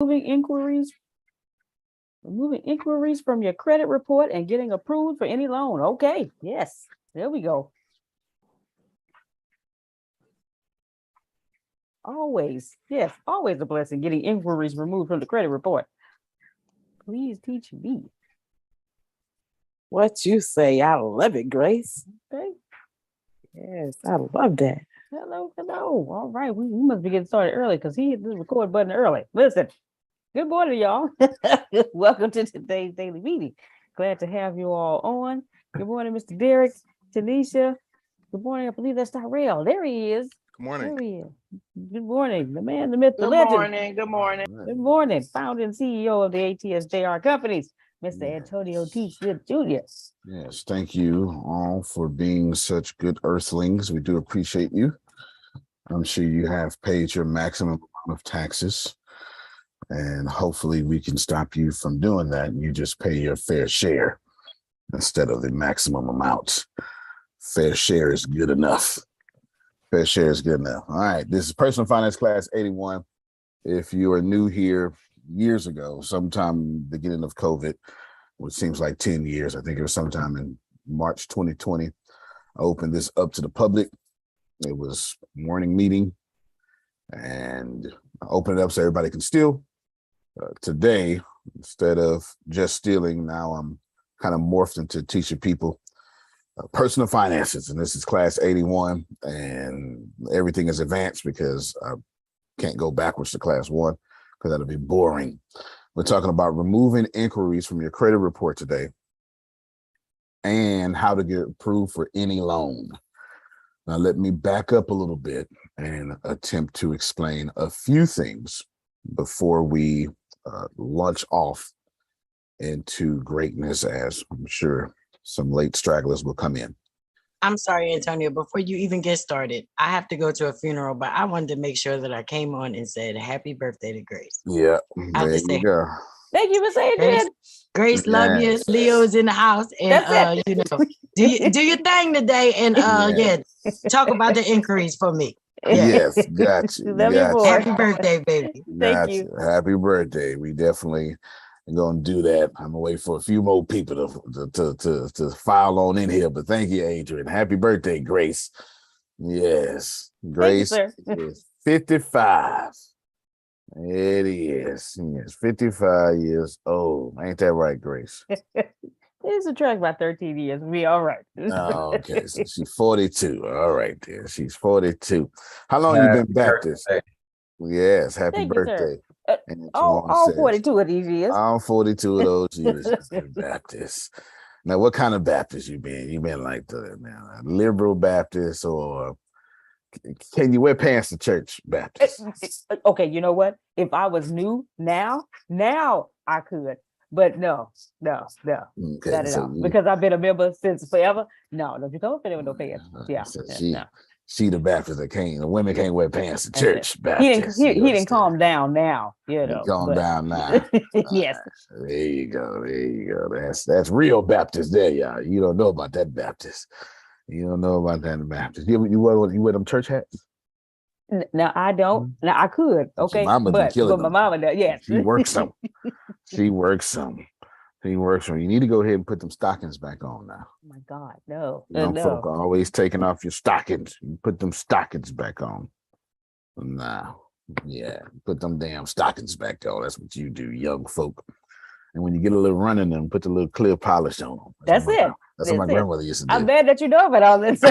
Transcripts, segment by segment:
inquiries, removing inquiries from your credit report and getting approved for any loan. Okay, yes, there we go. Always, yes, always a blessing getting inquiries removed from the credit report. Please teach me. What you say? I love it, Grace. Okay. Yes, I love that. Hello. All right, we must be getting started early because he hit the record button early. Listen, good morning, y'all. Welcome to today's daily meeting. Glad to have you all on. Good morning, Mr. Derek, Tanisha. Good morning. I believe that's Tyrell. There he is. Good morning. There he is. Good morning, the man, the myth, the Good legend. morning. Good morning. Good morning, founder and CEO of the ATSJR Companies, Mr. Antonio T. Smith Jr. Yes, thank you all for being such good earthlings. We do appreciate you. I'm sure you have paid your maximum amount of taxes, and hopefully we can stop you from doing that and you just pay your fair share instead of the maximum amount. Fair share is good enough. Fair share is good enough. All right, this is Personal Finance Class 81. If you are new here, years ago, sometime beginning of COVID, which seems like 10 years, I think it was sometime in March 2020, I opened this up to the public. It was morning meeting, and I opened it up so everybody can steal. Today, instead of just stealing, now I'm kind of morphed into teaching people personal finances, and this is class 81, and everything is advanced because I can't go backwards to class 1 because that'll be boring. We're talking about removing inquiries from your credit report today and how to get approved for any loan. Now, let me back up a little bit and attempt to explain a few things before we launch off into greatness, as I'm sure some late stragglers will come in. I'm sorry, Antonio, before you even get started, I have to go to a funeral, but I wanted to make sure that I came on and said happy birthday to Grace. Yeah, I have there to say, you go. Thank you for saying that. Grace, love you. Leo's in the house, and you know, do your thing today, and talk about the inquiries for me. Yes, got you. Love you, boy. Happy birthday, baby. Thank you. Happy birthday. We definitely are gonna do that. I'm gonna wait for a few more people to file on in here. But thank you, Adrian. Happy birthday, Grace. Yes, Grace is 55. It is. Yes, 55 years old. Ain't that right, Grace? It's a track about 13 years. We all right. Oh, okay. So she's 42. All right, then. She's 42. How long you been Baptist? Yes, happy birthday. All 42 of these years. All 42 of those years Baptist. Now, what kind of Baptist you been? You been like the liberal Baptist, or can you wear pants to church Baptist? Okay, you know what? If I was new now I could. But no. Okay, Not at all. Because I've been a member since forever. No, you don't fit with no pants. Yeah. So she the Baptist that can't. The women can't wear pants to church. Baptist. He didn't calm down now. You know. Calm down now. Yes. There you go. That's real Baptist there, y'all. You don't know about that Baptist. You don't know about that Baptist. You wear them church hats? No, I don't. Now I could. Okay, but my mama does. Yes, she works some. She works some. You need to go ahead and put them stockings back on now. Oh my God, no. Young folk are always taking off your stockings. You put them stockings back on. Now, put them damn stockings back on. That's what you do, young folk. And when you get a little run in them, put a little clear polish on them. That's it. That's what my grandmother used to do. I'm glad that you know about all this.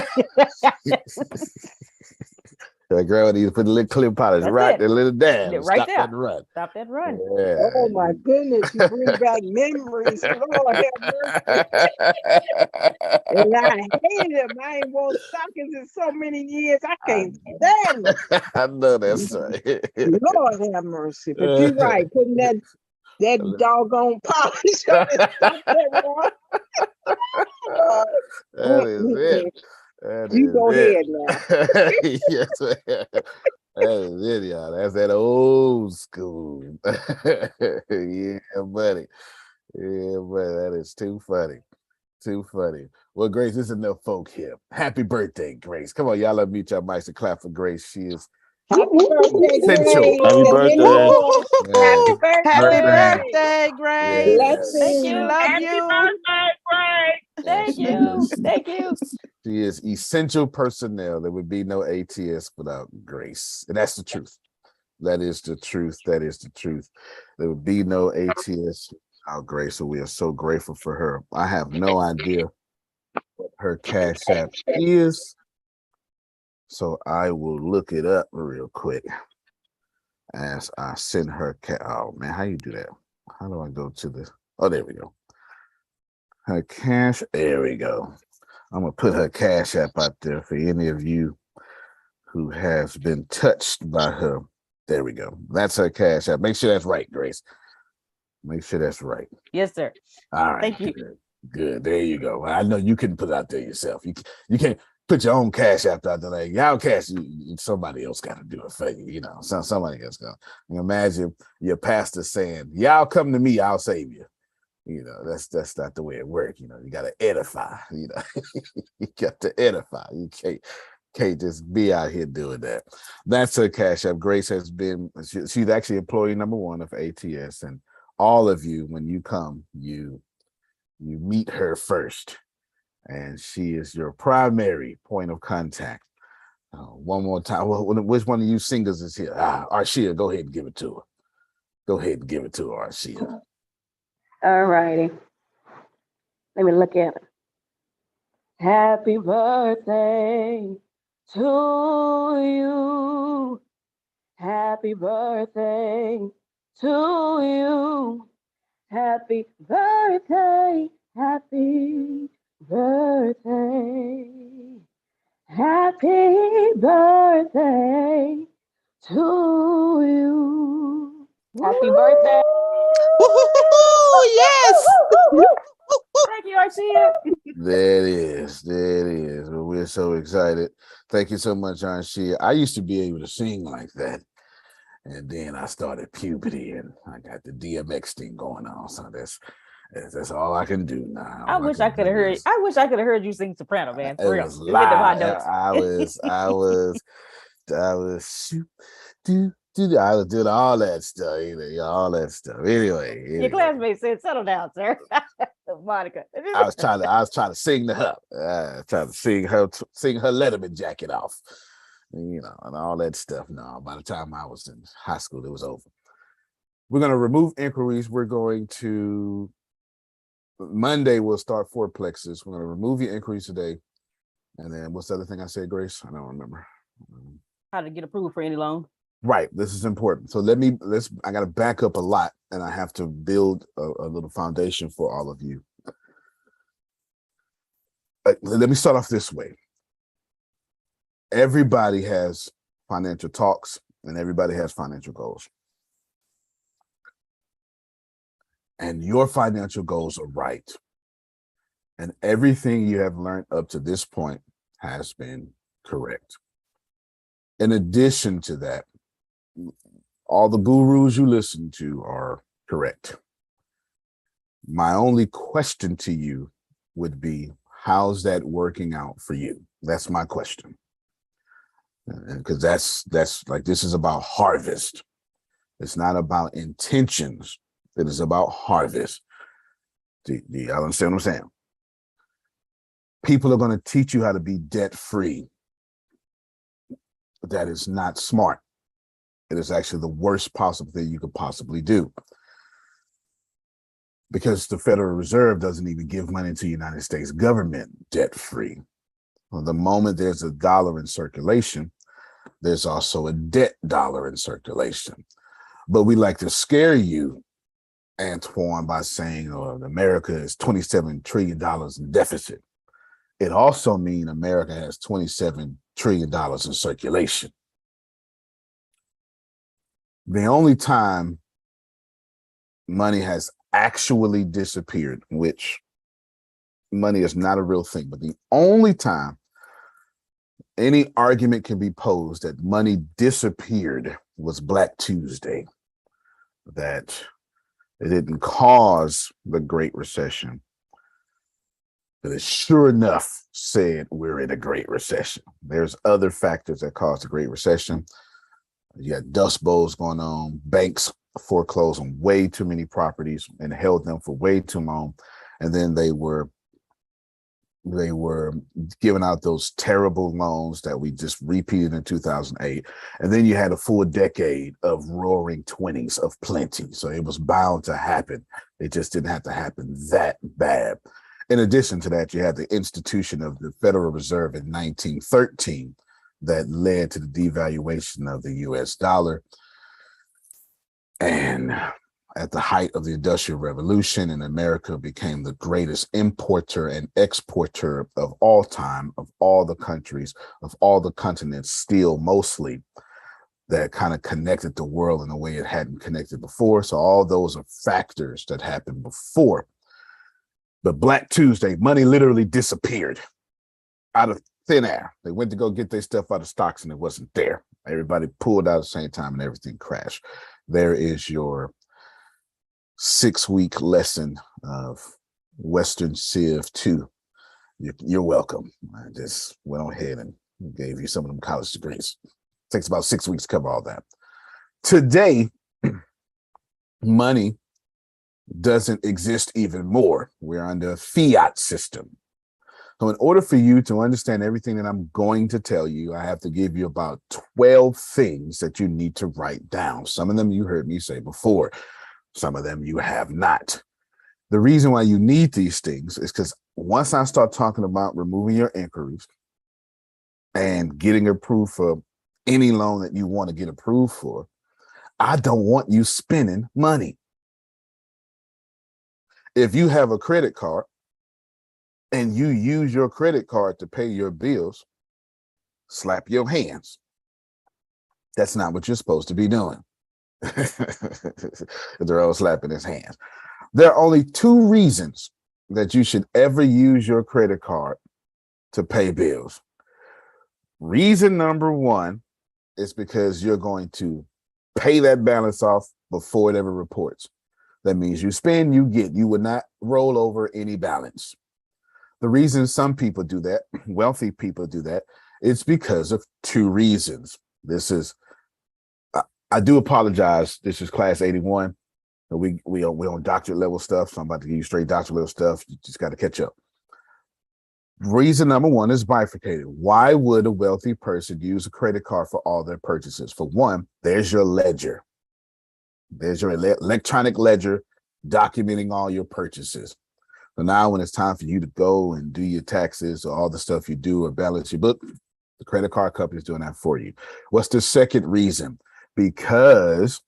My grandmother used to put a little clear polish right there, little dab. Right stop there. That run. Stop that run. Yeah. Oh my goodness, you bring back memories. Lord have mercy. And I hated them. I ain't worn stockings in so many years. I can't stand them. I know that's right. Lord have mercy. But you're right, putting that doggone polish on it. Stop that run. That is it. You go ahead now. Yes, that is it, y'all. That's that old school. Yeah, buddy. That is too funny. Too funny. Well, Grace, there's enough folk here. Happy birthday, Grace. Come on, y'all. Let me meet y'all mics and clap for Grace. She is Happy birthday, Essential. Grace. Happy And birthday. many more. Happy Yeah. Happy birthday. birthday, Grace. Thank Yes. We you. love Happy you. birthday, Frank. Yeah, Thank she you. is. Thank you. She is essential personnel. There would be no ATS without Grace. And that's the truth. That is the truth. That is the truth. There would be no ATS without Grace. So we are so grateful for her. I have no idea what her Cash App is. So I will look it up real quick as I send her. Oh man, how you do that? How do I go to the? Oh, there we go. Her cash. There we go. I'm gonna put her Cash App out there for any of you who has been touched by her. There we go. That's her Cash App. Make sure that's right, Grace. Make sure that's right. Yes, sir. All right. Thank you. Good. Good. There you go. I know you couldn't put it out there yourself. You can't put your own Cash App out there. Like y'all cash, somebody else got to do it for you. You know, somebody else got. Imagine your pastor saying, "Y'all come to me, I'll save you." You know, that's not the way it works. You know, you got to edify. You know, you got to edify. You can't just be out here doing that. That's her Cash App. Grace has been. She's actually employee number 1 of ATS, and all of you, when you come, you meet her first, and she is your primary point of contact. One more time. Which one of you singers is here? Arshia, go ahead and give it to her. Go ahead and give it to her, Arshia. All righty. Let me look at it. Happy birthday to you. Happy birthday to you. Happy birthday. Happy birthday. Happy birthday to you. Happy birthday. Woo-hoo-hoo-hoo, yes. Thank you, Arshia. There it is. There it is. Well, we're so excited. Thank you so much, Arshia. I used to be able to sing like that. And then I started puberty and I got the DMX thing going on. So that's all I can do now. I wish I could have heard. I wish I could have heard you sing soprano, man. For It real. was Just get them high loud. notes. I was I was doing all that stuff, all that stuff. Anyway. Your classmates said, "Settle down, sir." Monica. I was trying to sing to her. Trying to sing her Letterman jacket off. And all that stuff. No, by the time I was in high school, it was over. We're going to remove inquiries. We're going to Monday, we'll start fourplexes. We're going to remove your inquiries today. And then what's the other thing I said, Grace? I don't remember. How to get approved for any loan. Right. This is important. So I got to back up a lot and I have to build a little foundation for all of you. Let me start off this way. Everybody has financial talks and everybody has financial goals. And your financial goals are right. And everything you have learned up to this point has been correct. In addition to that, all the gurus you listen to are correct. My only question to you would be, how's that working out for you? That's my question. Because that's like, this is about harvest. It's not about intentions. It is about harvest. Do you understand what I'm saying? People are going to teach you how to be debt-free. That is not smart. It is actually the worst possible thing you could possibly do. Because the Federal Reserve doesn't even give money to the United States government debt-free. Well, the moment there's a dollar in circulation, there's also a debt dollar in circulation. But we like to scare you, Antoine, by saying, America is $27 trillion in deficit. It also means America has $27 trillion in circulation. The only time money has actually disappeared, which money is not a real thing, but the only time any argument can be posed that money disappeared was Black Tuesday, that it didn't cause the Great Recession, but it sure enough said we're in a Great Recession. There's other factors that caused the Great Recession. You had dust bowls going on, banks foreclosed on way too many properties and held them for way too long. And then they were giving out those terrible loans that we just repeated in 2008. And then you had a full decade of roaring 20s of plenty. So it was bound to happen. It just didn't have to happen that bad. In addition to that, you had the institution of the Federal Reserve in 1913 that led to the devaluation of the US dollar. And at the height of the Industrial Revolution, and America became the greatest importer and exporter of all time, of all the countries, of all the continents, still mostly, that kind of connected the world in a way it hadn't connected before. So all those are factors that happened before. But Black Tuesday, money literally disappeared out of thin air. They went to go get their stuff out of stocks and it wasn't there. Everybody pulled out at the same time and everything crashed. There is your 6-week lesson of Western Civ 2. You're welcome. I just went on ahead and gave you some of them college degrees. It takes about 6 weeks to cover all that. Today, money doesn't exist even more. We're under a fiat system. So in order for you to understand everything that I'm going to tell you, I have to give you about 12 things that you need to write down. Some of them you heard me say before. Some of them you have not. The reason why you need these things is because once I start talking about removing your inquiries and getting approved for any loan that you want to get approved for, I don't want you spending money. If you have a credit card and you use your credit card to pay your bills, slap your hands. That's not what you're supposed to be doing. They're all slapping his hands. There are only 2 reasons that you should ever use your credit card to pay bills. Reason number 1 is because you're going to pay that balance off before it ever reports. That means you spend, you get. You would not roll over any balance. The reason some people do that, wealthy people do that, it's because of 2 reasons. I do apologize. This is class 81. We on doctorate level stuff. So I'm about to give you straight doctorate level stuff. You just got to catch up. Reason number 1 is bifurcated. Why would a wealthy person use a credit card for all their purchases? For one, there's your ledger. There's your electronic ledger documenting all your purchases. So now when it's time for you to go and do your taxes or all the stuff you do or balance your book, the credit card company is doing that for you. What's the second reason? Because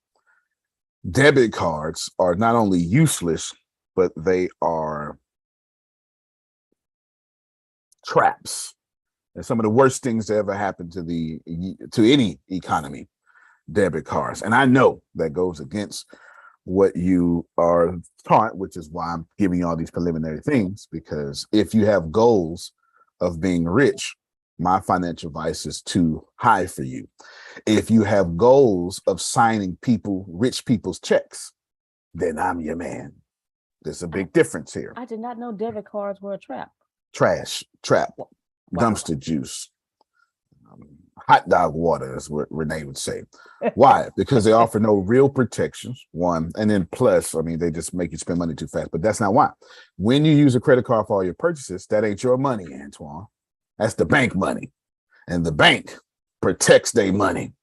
debit cards are not only useless, but they are traps. And some of the worst things that ever happened to any economy, debit cards. And I know that goes against what you are taught, which is why I'm giving you all these preliminary things, because if you have goals of being rich, my financial advice is too high for you. If you have goals of signing rich people's checks, then I'm your man. There's a big difference here. I did not know debit cards were a trap. Trap, wow. Dumpster juice, hot dog water is what Renee would say. Why? Because they offer no real protections, one, and then plus, I mean, they just make you spend money too fast, but that's not why. When you use a credit card for all your purchases, that ain't your money, Antoine. That's the bank money, and the bank protects their money.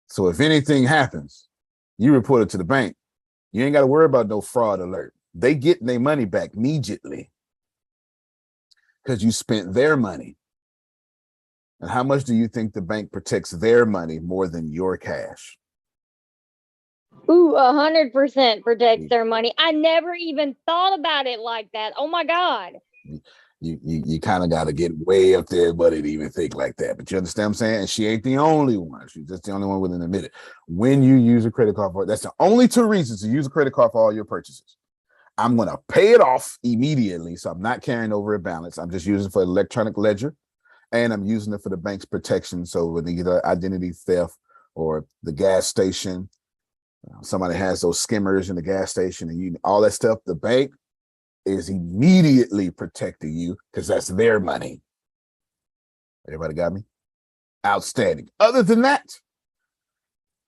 So if anything happens, you report it to the bank. You ain't got to worry about no fraud alert. They get their money back immediately because you spent their money. And how much do you think the bank protects their money more than your cash? Ooh, 100% protects their money. I never even thought about it like that. Oh my God. You kind of got to get way up there, buddy, to even think like that. But you understand what I'm saying? And she ain't the only one. She's just the only one willing to admit it. When you use a credit card that's the only 2 reasons to use a credit card for all your purchases. I'm going to pay it off immediately. So I'm not carrying over a balance. I'm just using it for electronic ledger. And I'm using it for the bank's protection. So when they get identity theft or the gas station, somebody has those skimmers in the gas station and all that stuff, the bank is immediately protecting you because that's their money. Everybody got me? Outstanding. Other than that,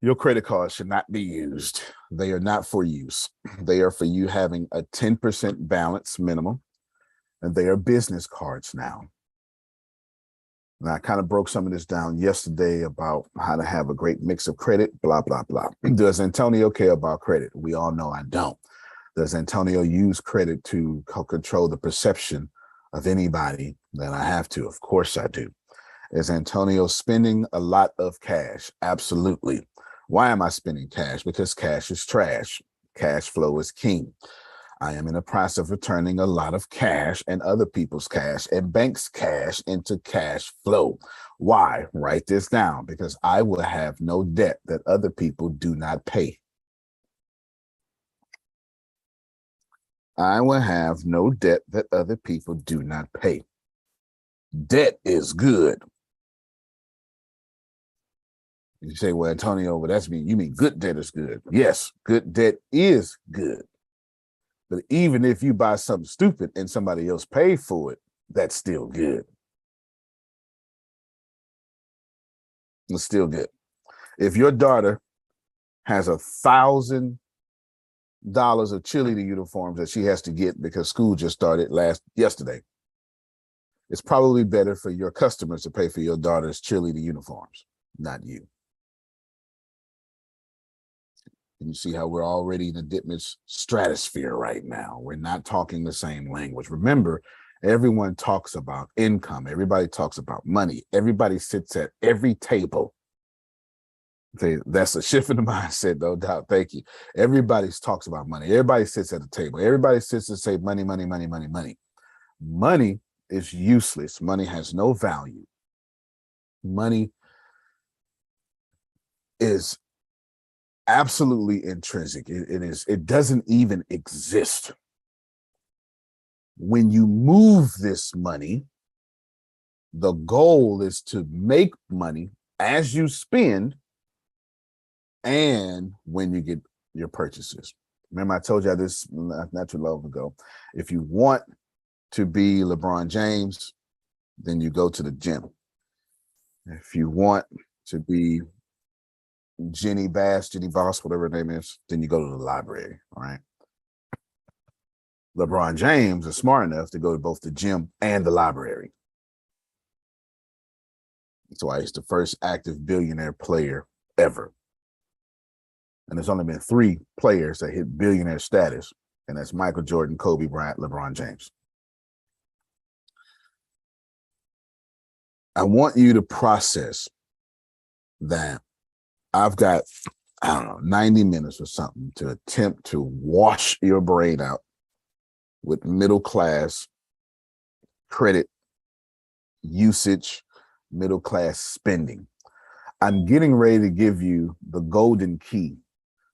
your credit cards should not be used. They are not for use. They are for you having a 10% balance minimum, and they are business cards now. Now, I kind of broke some of this down yesterday about how to have a great mix of credit, blah, blah, blah. Does Antonio care about credit? We all know I don't. Does Antonio use credit to control the perception of anybody that I have to? Of course I do. Is Antonio spending a lot of cash? Absolutely. Why am I spending cash? Because cash is trash. Cash flow is king. I am in the process of returning a lot of cash and other people's cash and banks' cash into cash flow. Why? Write this down, because I will have no debt that other people do not pay. I will have no debt that other people do not pay. Debt is good. You say, well, Antonio, well, you mean good debt is good. Yes, good debt is good. But even if you buy something stupid and somebody else paid for it, that's still good. It's still good. If your daughter has $1,000 of cheerleader uniforms that she has to get because school just started yesterday, it's probably better for your customers to pay for your daughter's cheerleader uniforms, not you. And you see how we're already in the Dittman's stratosphere right now. We're not talking the same language. Remember, everyone talks about income. Everybody talks about money. Everybody sits at every table. Okay, that's a shift in the mindset, no doubt. Thank you. Everybody talks about money. Everybody sits at the table. Everybody sits and say money, money, money, money, money. Money is useless. Money has no value. Money is absolutely intrinsic. It doesn't even exist. When you move this money, the goal is to make money as you spend and when you get your purchases. Remember, I told you this not too long ago. If you want to be LeBron James, then you go to the gym. If you want to be Jenny Voss, whatever her name is, then you go to the library, all right? LeBron James is smart enough to go to both the gym and the library. That's why he's the first active billionaire player ever. And there's only been 3 players that hit billionaire status, and that's Michael Jordan, Kobe Bryant, LeBron James. I want you to process that I've got, 90 minutes or something to attempt to wash your brain out with middle-class credit usage, middle-class spending. I'm getting ready to give you the golden key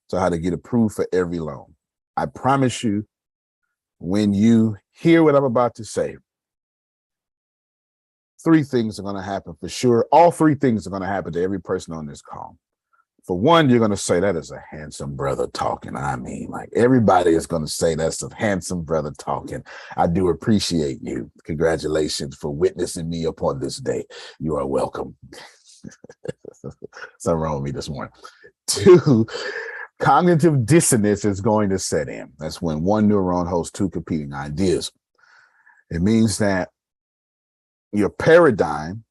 to how to get approved for every loan. I promise you, when you hear what I'm about to say, 3 things are going to happen for sure. All 3 things are going to happen to every person on this call. For one, you're going to say that is a handsome brother talking. I mean, like, everybody is going to say that's a handsome brother talking. I do appreciate you. Congratulations for witnessing me upon this day. You are welcome. Something wrong with me this morning. 2, cognitive dissonance is going to set in. That's when one neuron holds 2 competing ideas. It means that your paradigm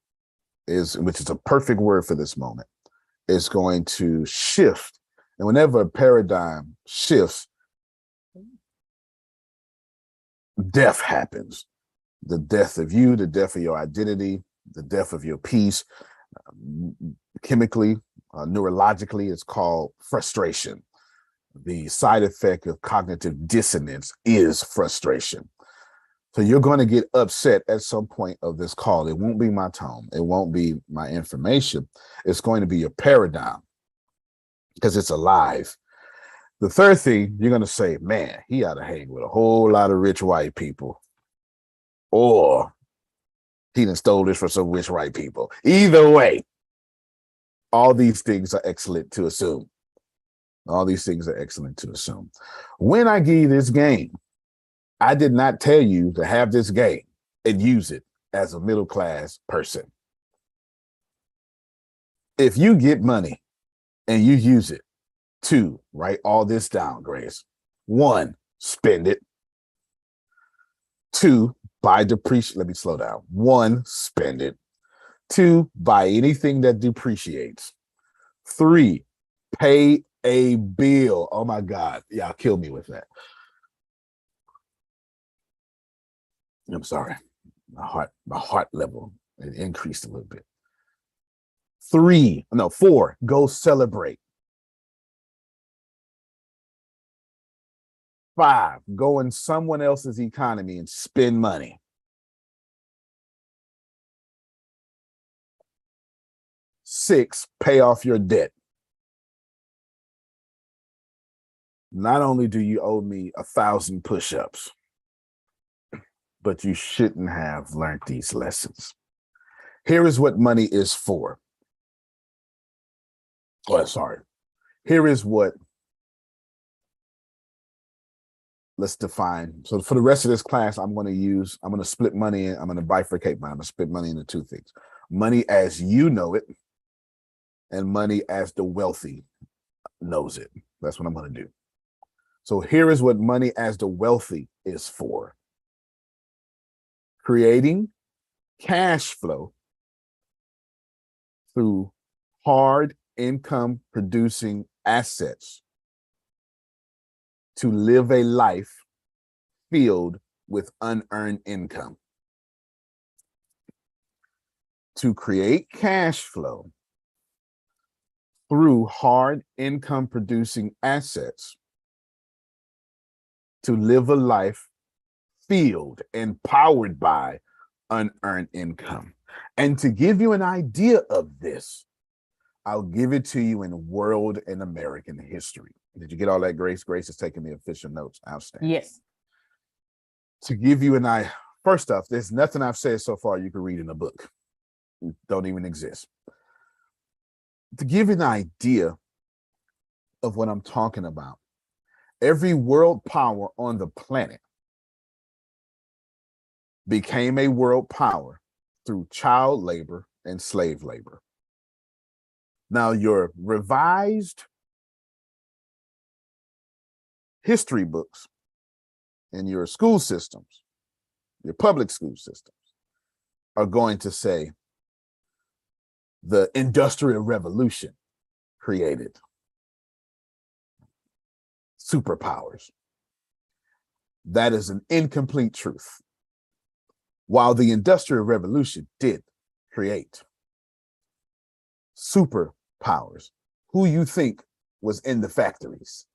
which is a perfect word for this moment, is going to shift. And whenever a paradigm shifts, death happens. The death of you, the death of your identity, the death of your peace. Chemically, neurologically, it's called frustration. The side effect of cognitive dissonance is frustration. So you're going to get upset at some point of this call. It won't be my tone. It won't be my information. It's going to be your paradigm because it's alive. The third thing, you're going to say, man, he ought to hang with a whole lot of rich white people. Or he done stole this from some rich white people. Either way, all these things are excellent to assume. All these things are excellent to assume. When I give you this game, I did not tell you to have this game and use it as a middle-class person. If you get money and you use it to write all this down, Grace. 1, spend it. 2, buy depreciate. Let me slow down. 1, spend it. 2, buy anything that depreciates. 3, pay a bill. Oh my God. Y'all kill me with that. I'm sorry. My heart level, it increased a little bit. 4, go celebrate. 5, go in someone else's economy and spend money. 6, pay off your debt. Not only do you owe me 1,000 push-ups, but you shouldn't have learned these lessons. Here is what money is for. Oh, sorry. Here is what, let's define. So for the rest of this class, I'm going to split money. I'm going to bifurcate money. I'm going to split money into 2 things. Money as you know it, and money as the wealthy knows it. That's what I'm going to do. So here is what money as the wealthy is for. Creating cash flow through hard income producing assets to live a life filled with unearned income. To create cash flow through hard income producing assets to live a life filled and powered by unearned income. And to give you an idea of this, I'll give it to you in world and American history. Did you get all that, Grace? Grace is taking the official notes. Outstanding. Yes. To give you an idea, first off, there's nothing I've said so far you can read in a book. Don't even exist. To give you an idea of what I'm talking about, every world power on the planet became a world power through child labor and slave labor. Now, your revised history books in your school systems, your public school systems, are going to say the Industrial Revolution created superpowers. That is an incomplete truth. While the Industrial Revolution did create superpowers, who you think was in the factories?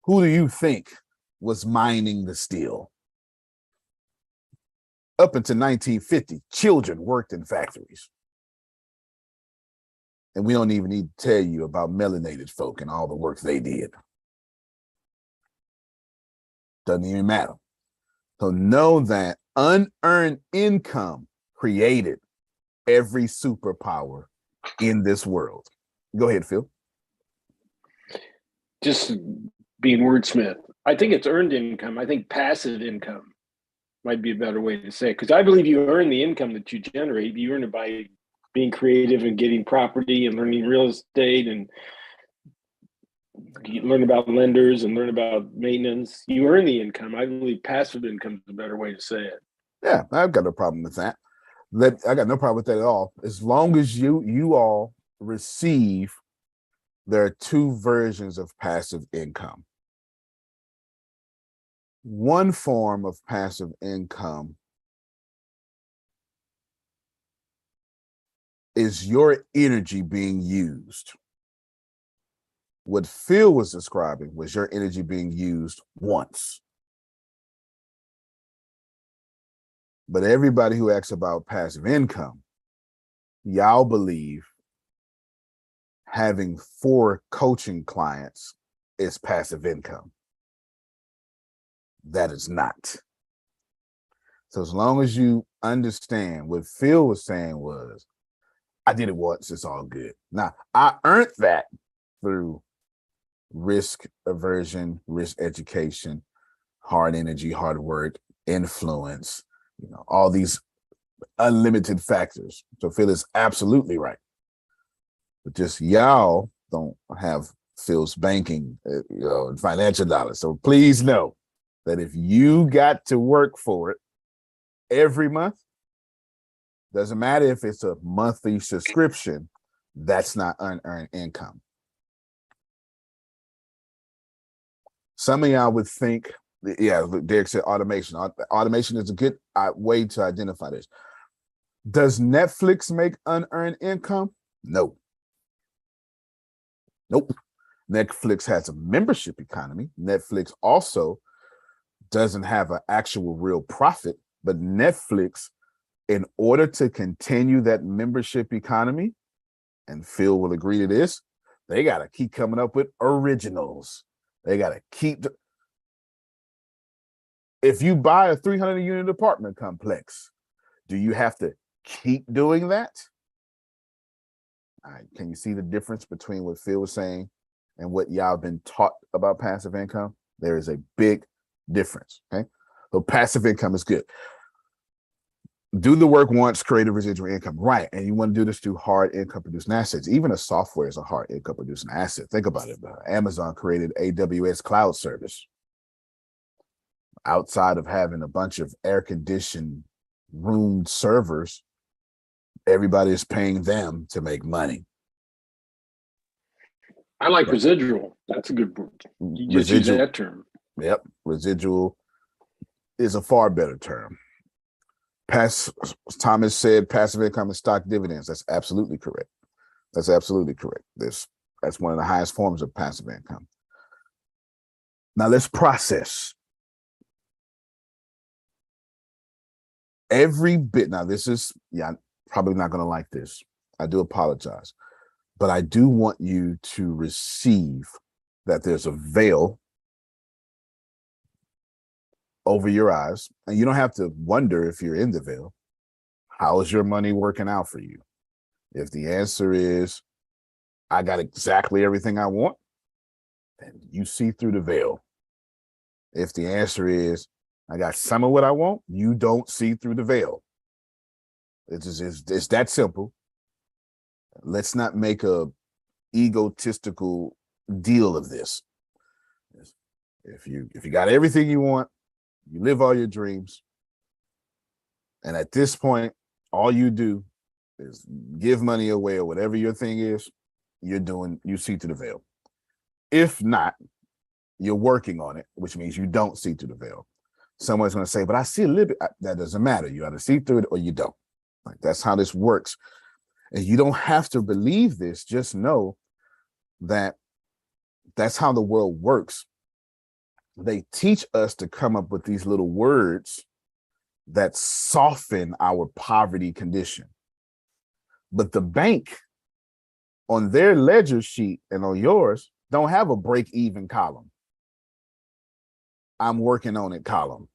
Who do you think was mining the steel? Up until 1950, children worked in factories. And we don't even need to tell you about melanated folk and all the work they did. Doesn't even matter. So know that unearned income created every superpower in this world. Go ahead, Phil. Just being wordsmith. I think it's earned income. I think passive income might be a better way to say it, because I believe you earn the income that you generate. You earn it by being creative and getting property and learning real estate, and you learn about lenders and learn about maintenance. You earn the income. I believe passive income is a better way to say it. Yeah, I've got no problem with that. I got no problem with that at all. As long as you all receive, there are 2 versions of passive income. One form of passive income is your energy being used. What Phil was describing was your energy being used once. But everybody who asks about passive income, y'all believe having 4 coaching clients is passive income. That is not. So as long as you understand what Phil was saying was, I did it once, it's all good. Now, I earned that through risk aversion, risk education, hard energy, hard work, influence, all these unlimited factors. So Phil is absolutely right. But just y'all don't have Phil's banking, and financial dollars. So please know that if you got to work for it every month, doesn't matter if it's a monthly subscription, that's not unearned income. Some of y'all would think, Derek said automation. Automation is a good way to identify this. Does Netflix make unearned income? No. Nope. Netflix has a membership economy. Netflix also doesn't have an actual real profit, but Netflix, in order to continue that membership economy, and Phil will agree to this, they got to keep coming up with originals. They got to keep. If you buy a 300 unit apartment complex, do you have to keep doing that? All right, can you see the difference between what Phil was saying and what y'all been taught about passive income? There is a big difference, okay? So passive income is good. Do the work once, create a residual income, right? And you want to do this through hard income producing assets. Even a software is a hard income producing asset. Think about it. Amazon created AWS cloud service. Outside of having a bunch of air-conditioned roomed servers, everybody is paying them to make money. I like residual. That's a good word. You just use that term. Yep. Residual is a far better term. Thomas said passive income and stock dividends. That's absolutely correct. That's absolutely correct. That's one of the highest forms of passive income. Now let's process. Every bit. Now this is, I'm probably not going to like this. I do apologize. But I do want you to receive that there's a veil over your eyes, and you don't have to wonder if you're in the veil. How is your money working out for you? If the answer is, I got exactly everything I want, then you see through the veil. If the answer is, I got some of what I want, you don't see through the veil. It's that simple. Let's not make a egotistical deal of this. If you got everything you want, you live all your dreams, and at this point, all you do is give money away or whatever your thing is, you see through the veil. If not, you're working on it, which means you don't see through the veil. Someone's going to say, but I see a little bit. That doesn't matter. You either see through it or you don't. Like, that's how this works. And you don't have to believe this. Just know that that's how the world works. They teach us to come up with these little words that soften our poverty condition. But the bank, on their ledger sheet and on yours, don't have a break-even column. I'm working on it column.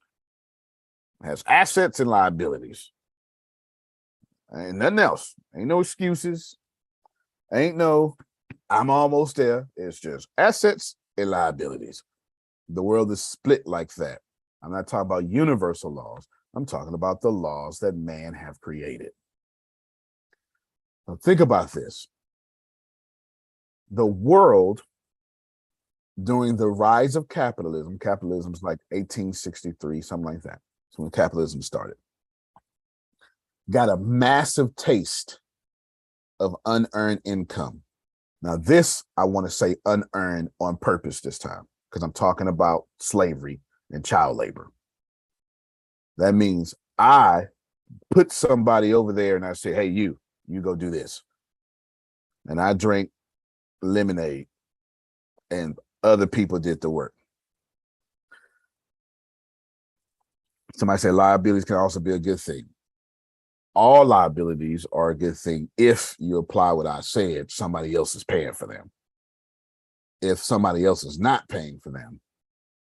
It has assets and liabilities. Ain't nothing else. Ain't no excuses. Ain't no, I'm almost there. It's just assets and liabilities. The world is split like that. I'm not talking about universal laws. I'm talking about the laws that man have created. Now think about this. The world, during the rise of capitalism's like 1863, something like that. So when capitalism started, got a massive taste of unearned income. Now this, I want to say unearned on purpose this time, because I'm talking about slavery and child labor. That means I put somebody over there and I say, hey, you go do this. And I drank lemonade and other people did the work. Somebody said liabilities can also be a good thing. All liabilities are a good thing if you apply what I said, somebody else is paying for them. If somebody else is not paying for them,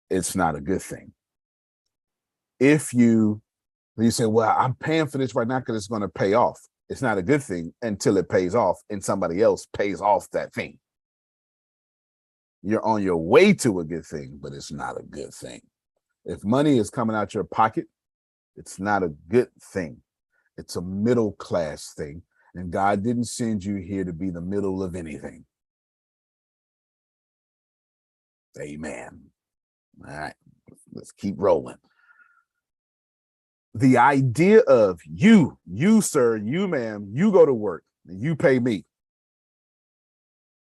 it's not a good thing. If you say, well, I'm paying for this right now because it's going to pay off. It's not a good thing until it pays off and somebody else pays off that thing. You're on your way to a good thing, but it's not a good thing. If money is coming out your pocket It's not a good thing. It's a middle class thing. And God didn't send you here to be the middle of anything. Amen. All right, let's keep rolling. The idea of you sir, you ma'am, you go to work and you pay me.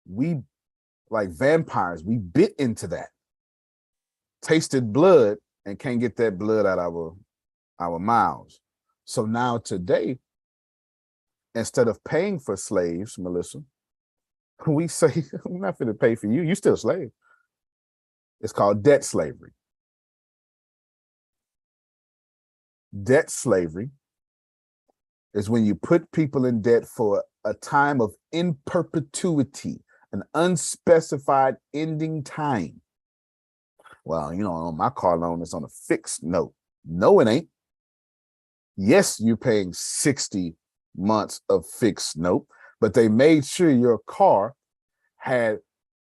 We, like vampires, we bit into that. Tasted blood and can't get that blood out of our mouths. So now today, instead of paying for slaves, Melissa, we say, I'm not going to pay for you. You still a slave. It's called debt slavery. Debt slavery is when you put people in debt for a time of in perpetuity, an unspecified ending time. Well, you know, on my car loan, it's on a fixed note. No, it ain't. Yes, you're paying 60 months of fixed note, but they made sure your car had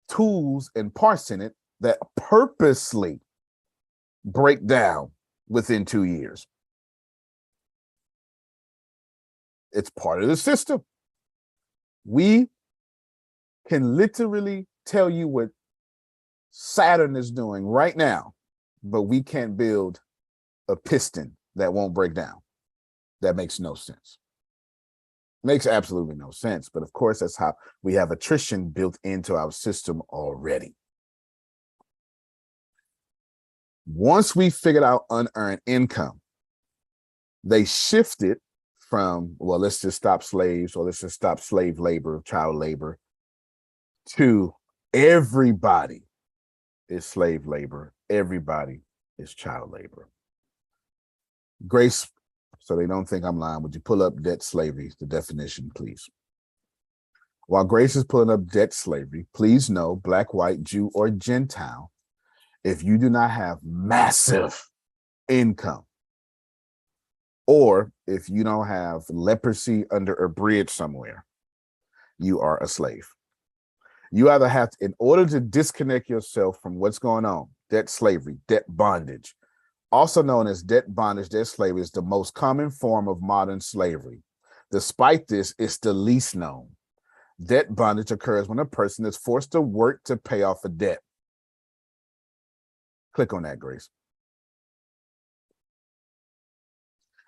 tools and parts in it that purposely break down within 2 years. It's part of the system. We can literally tell you what Saturn is doing right now, but we can't build a piston that won't break down. That makes no sense. Makes absolutely no sense. But of course, that's how we have attrition built into our system already. Once we figured out unearned income, they shifted from, well, let's just stop slaves, or let's just stop slave labor, child labor, to everybody is slave labor, everybody is child labor. Grace, so they don't think I'm lying, would you pull up debt slavery, the definition, please? While Grace is pulling up debt slavery, please know, Black, white, Jew, or Gentile, if you do not have massive income, or if you don't have leprosy under a bridge somewhere, you are a slave. You either have to, in order to disconnect yourself from what's going on, debt slavery, debt bondage, also known as debt bondage, debt slavery is the most common form of modern slavery. Despite this, it's the least known. Debt bondage occurs when a person is forced to work to pay off a debt. Click on that, Grace.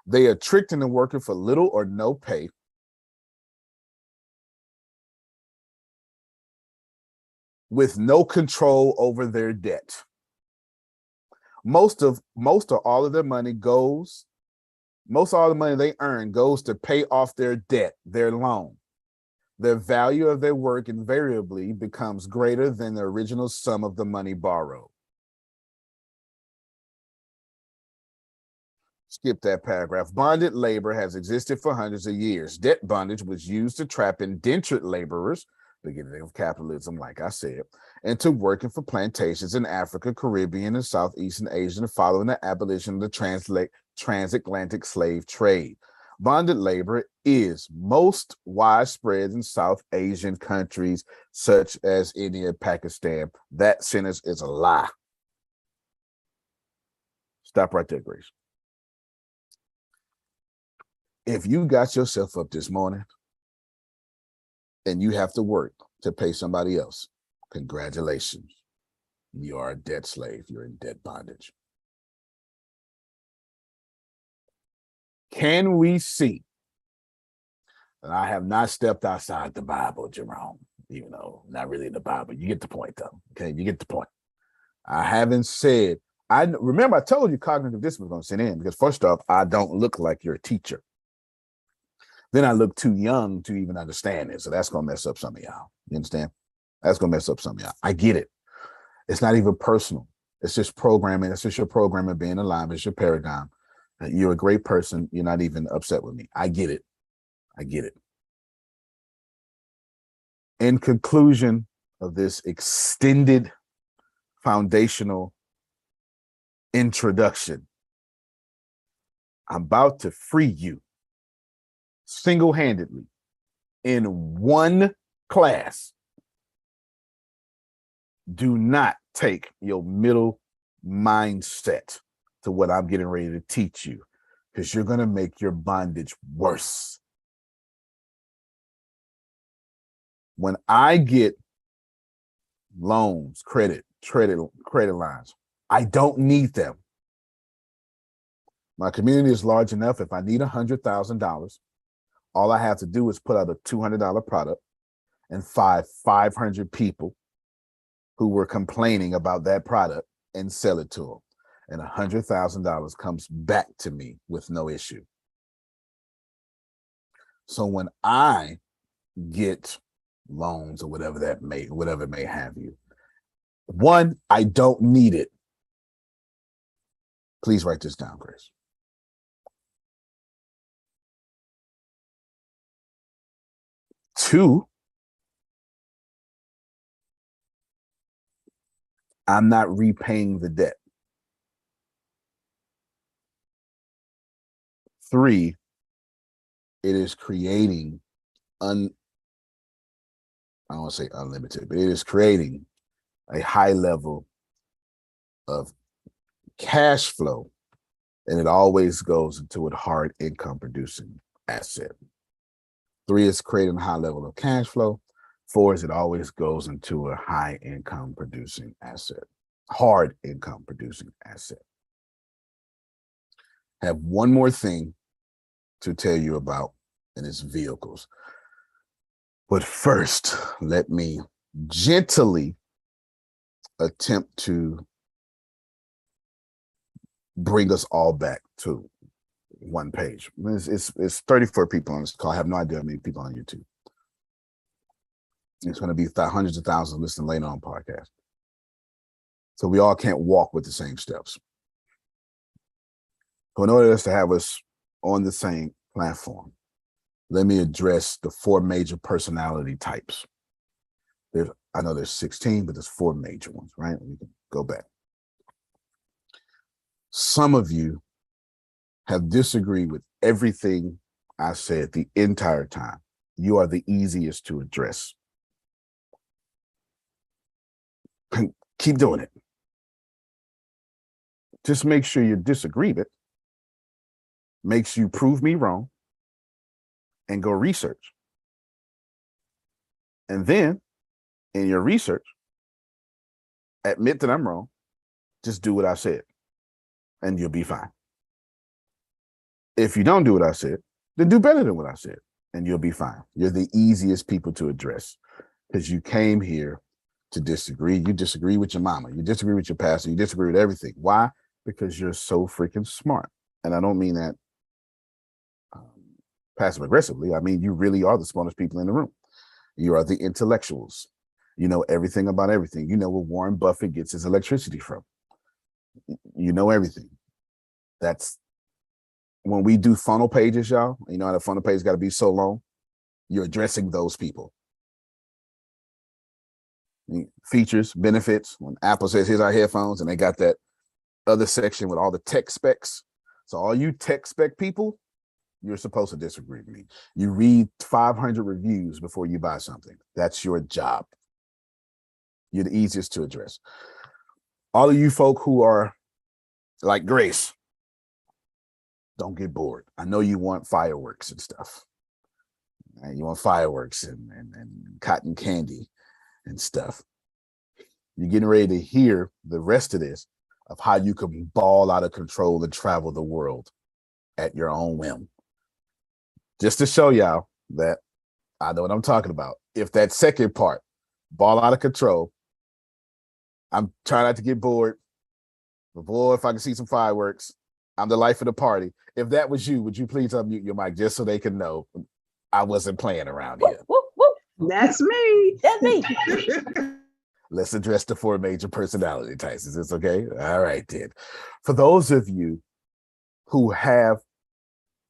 They are tricked into working for little or no pay. With no control over their debt. Most or all of their money goes, most all the money they earn goes to pay off their debt, their loan. The value of their work invariably becomes greater than the original sum of the money borrowed. Skip that paragraph. Bonded labor has existed for hundreds of years. Debt bondage was used to trap indentured laborers, beginning of capitalism, like I said, into working for plantations in Africa, Caribbean, and Southeastern Asia following the abolition of the transatlantic slave trade. Bonded labor is most widespread in South Asian countries such as India and Pakistan. That sentence is a lie. Stop right there, Grace. If you got yourself up this morning and you have to work to pay somebody else, congratulations. You are a debt slave. You're in debt bondage. Can we see? And I have not stepped outside the Bible, Jerome, even though not really in the Bible. You get the point, though. Okay, you get the point. I haven't said, I remember I told you cognitive dissonance was going to sit in because first off, I don't look like your teacher. Then I look too young to even understand it. So that's going to mess up some of y'all. You understand? That's going to mess up some of y'all. I get it. It's not even personal. It's just programming. It's just your programming being aligned. It's your paradigm. You're a great person. You're not even upset with me. I get it. I get it. In conclusion of this extended foundational introduction, I'm about to free you single-handedly in one class. Do not take your middle mindset to what I'm getting ready to teach you. because you're going to make your bondage worse. When I get loans, credit lines, I don't need them. My community is large enough. If I need $100,000, all I have to do is put out a $200 product and 500 people who were complaining about that product and sell it to them. And $100,000 comes back to me with no issue. So when I get loans or whatever it may have you, one, I don't need it. Please write this down, Grace. Two, I'm not repaying the debt. Three, it is creating I don't want to say unlimited, but it is creating a high level of cash flow, and it always goes into a hard income producing asset. Three is creating a high level of cash flow. Four is it always goes into a high income producing asset, hard income producing asset. Have one more thing to tell you about, and it's vehicles. But first, let me gently attempt to bring us all back to one page. It's 34 people on this call. I have no idea how many people on YouTube. It's going to be hundreds of thousands listening later on podcast. So we all can't walk with the same steps. So in order to have us on the same platform, let me address the four major personality types. I know there's 16, but there's four major ones, right? We can go back. Some of you have disagreed with everything I said the entire time. You are the easiest to address. Keep doing it. Just make sure your disagreement makes you prove me wrong and go research. And then in your research, admit that I'm wrong. Just do what I said and you'll be fine. If you don't do what I said, then do better than what I said and you'll be fine. You're the easiest people to address because you came here to disagree. You disagree with your mama. You disagree with your pastor. You disagree with everything. Why? Because you're so freaking smart. And I don't mean that passive aggressively. I mean, you really are the smartest people in the room. You are the intellectuals. You know everything about everything. You know where Warren Buffett gets his electricity from. You know everything. That's when we do funnel pages, y'all. You know how the funnel page got to be so long. You're addressing those people. Features, benefits. When Apple says, here's our headphones, and they got that other section with all the tech specs. So all you tech spec people, you're supposed to disagree with me. You read 500 reviews before you buy something. That's your job. You're the easiest to address. All of you folk who are like Grace, don't get bored. I know you want fireworks and stuff. You want fireworks and cotton candy and stuff. You're getting ready to hear the rest of this of how you can ball out of control and travel the world at your own whim. Just to show y'all that I know what I'm talking about. If that second part, ball out of control, I'm trying not to get bored. But boy, if I can see some fireworks, I'm the life of the party. If that was you, would you please unmute your mic just so they can know I wasn't playing around here? Whoop, whoop. That's me. That's me. Let's address the four major personality types. Is this okay? All right, then. For those of you who have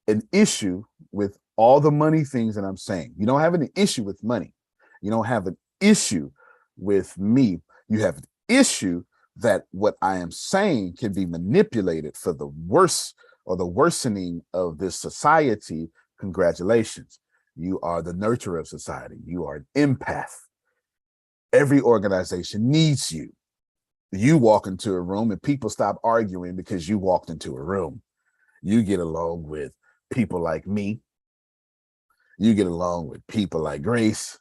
an issue with all the money things that I'm saying, you don't have an issue with money. You don't have an issue with me. You have an issue that what I am saying can be manipulated for the worse or the worsening of this society. Congratulations. You are the nurturer of society. You are an empath. Every organization needs you. You walk into a room and people stop arguing because you walked into a room. You get along with people like me. You get along with people like Grace.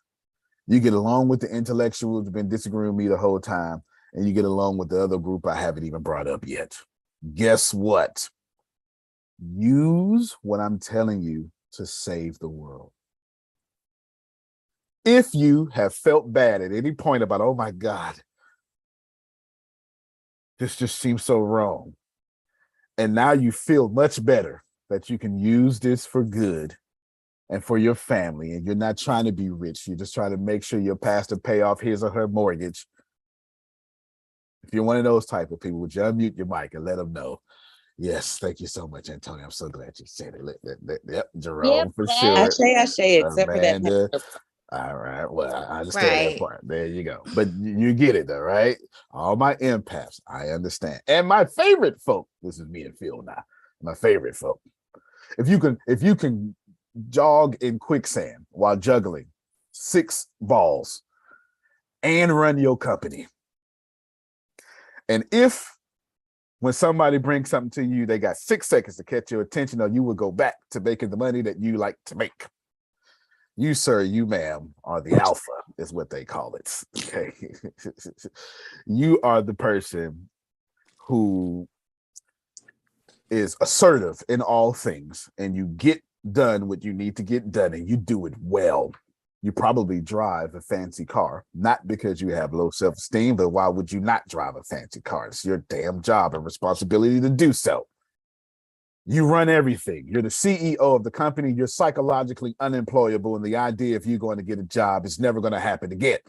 You get along with the intellectuals who've been disagreeing with me the whole time. And you get along with the other group I haven't even brought up yet. Guess what? Use what I'm telling you to save the world. If you have felt bad at any point about, oh my God, this just seems so wrong, and now you feel much better that you can use this for good and for your family, and you're not trying to be rich, you're just trying to make sure your pastor pay off his or her mortgage. If you're one of those type of people, would you unmute your mic and let them know? Yes, thank you so much, Antonio. I'm so glad you said it. Yep, Jerome, for sure. I say except Amanda. for that. All right. Well, I understand that part. There you go. But you get it though, right? All my empaths, I understand. And my favorite folk, this is me and Phil now. My favorite folk. If you can jog in quicksand while juggling 6 balls and run your company. And if when somebody brings something to you, they got 6 seconds to catch your attention, or you will go back to making the money that you like to make. You, sir, you, ma'am, are the alpha, is what they call it. Okay. You are the person who is assertive in all things, and you get done what you need to get done, and you do it well. You probably drive a fancy car, not because you have low self-esteem, but why would you not drive a fancy car? It's your damn job and responsibility to do so. You run everything. You're the CEO of the company. You're psychologically unemployable, and the idea if you're going to get a job is never going to happen again.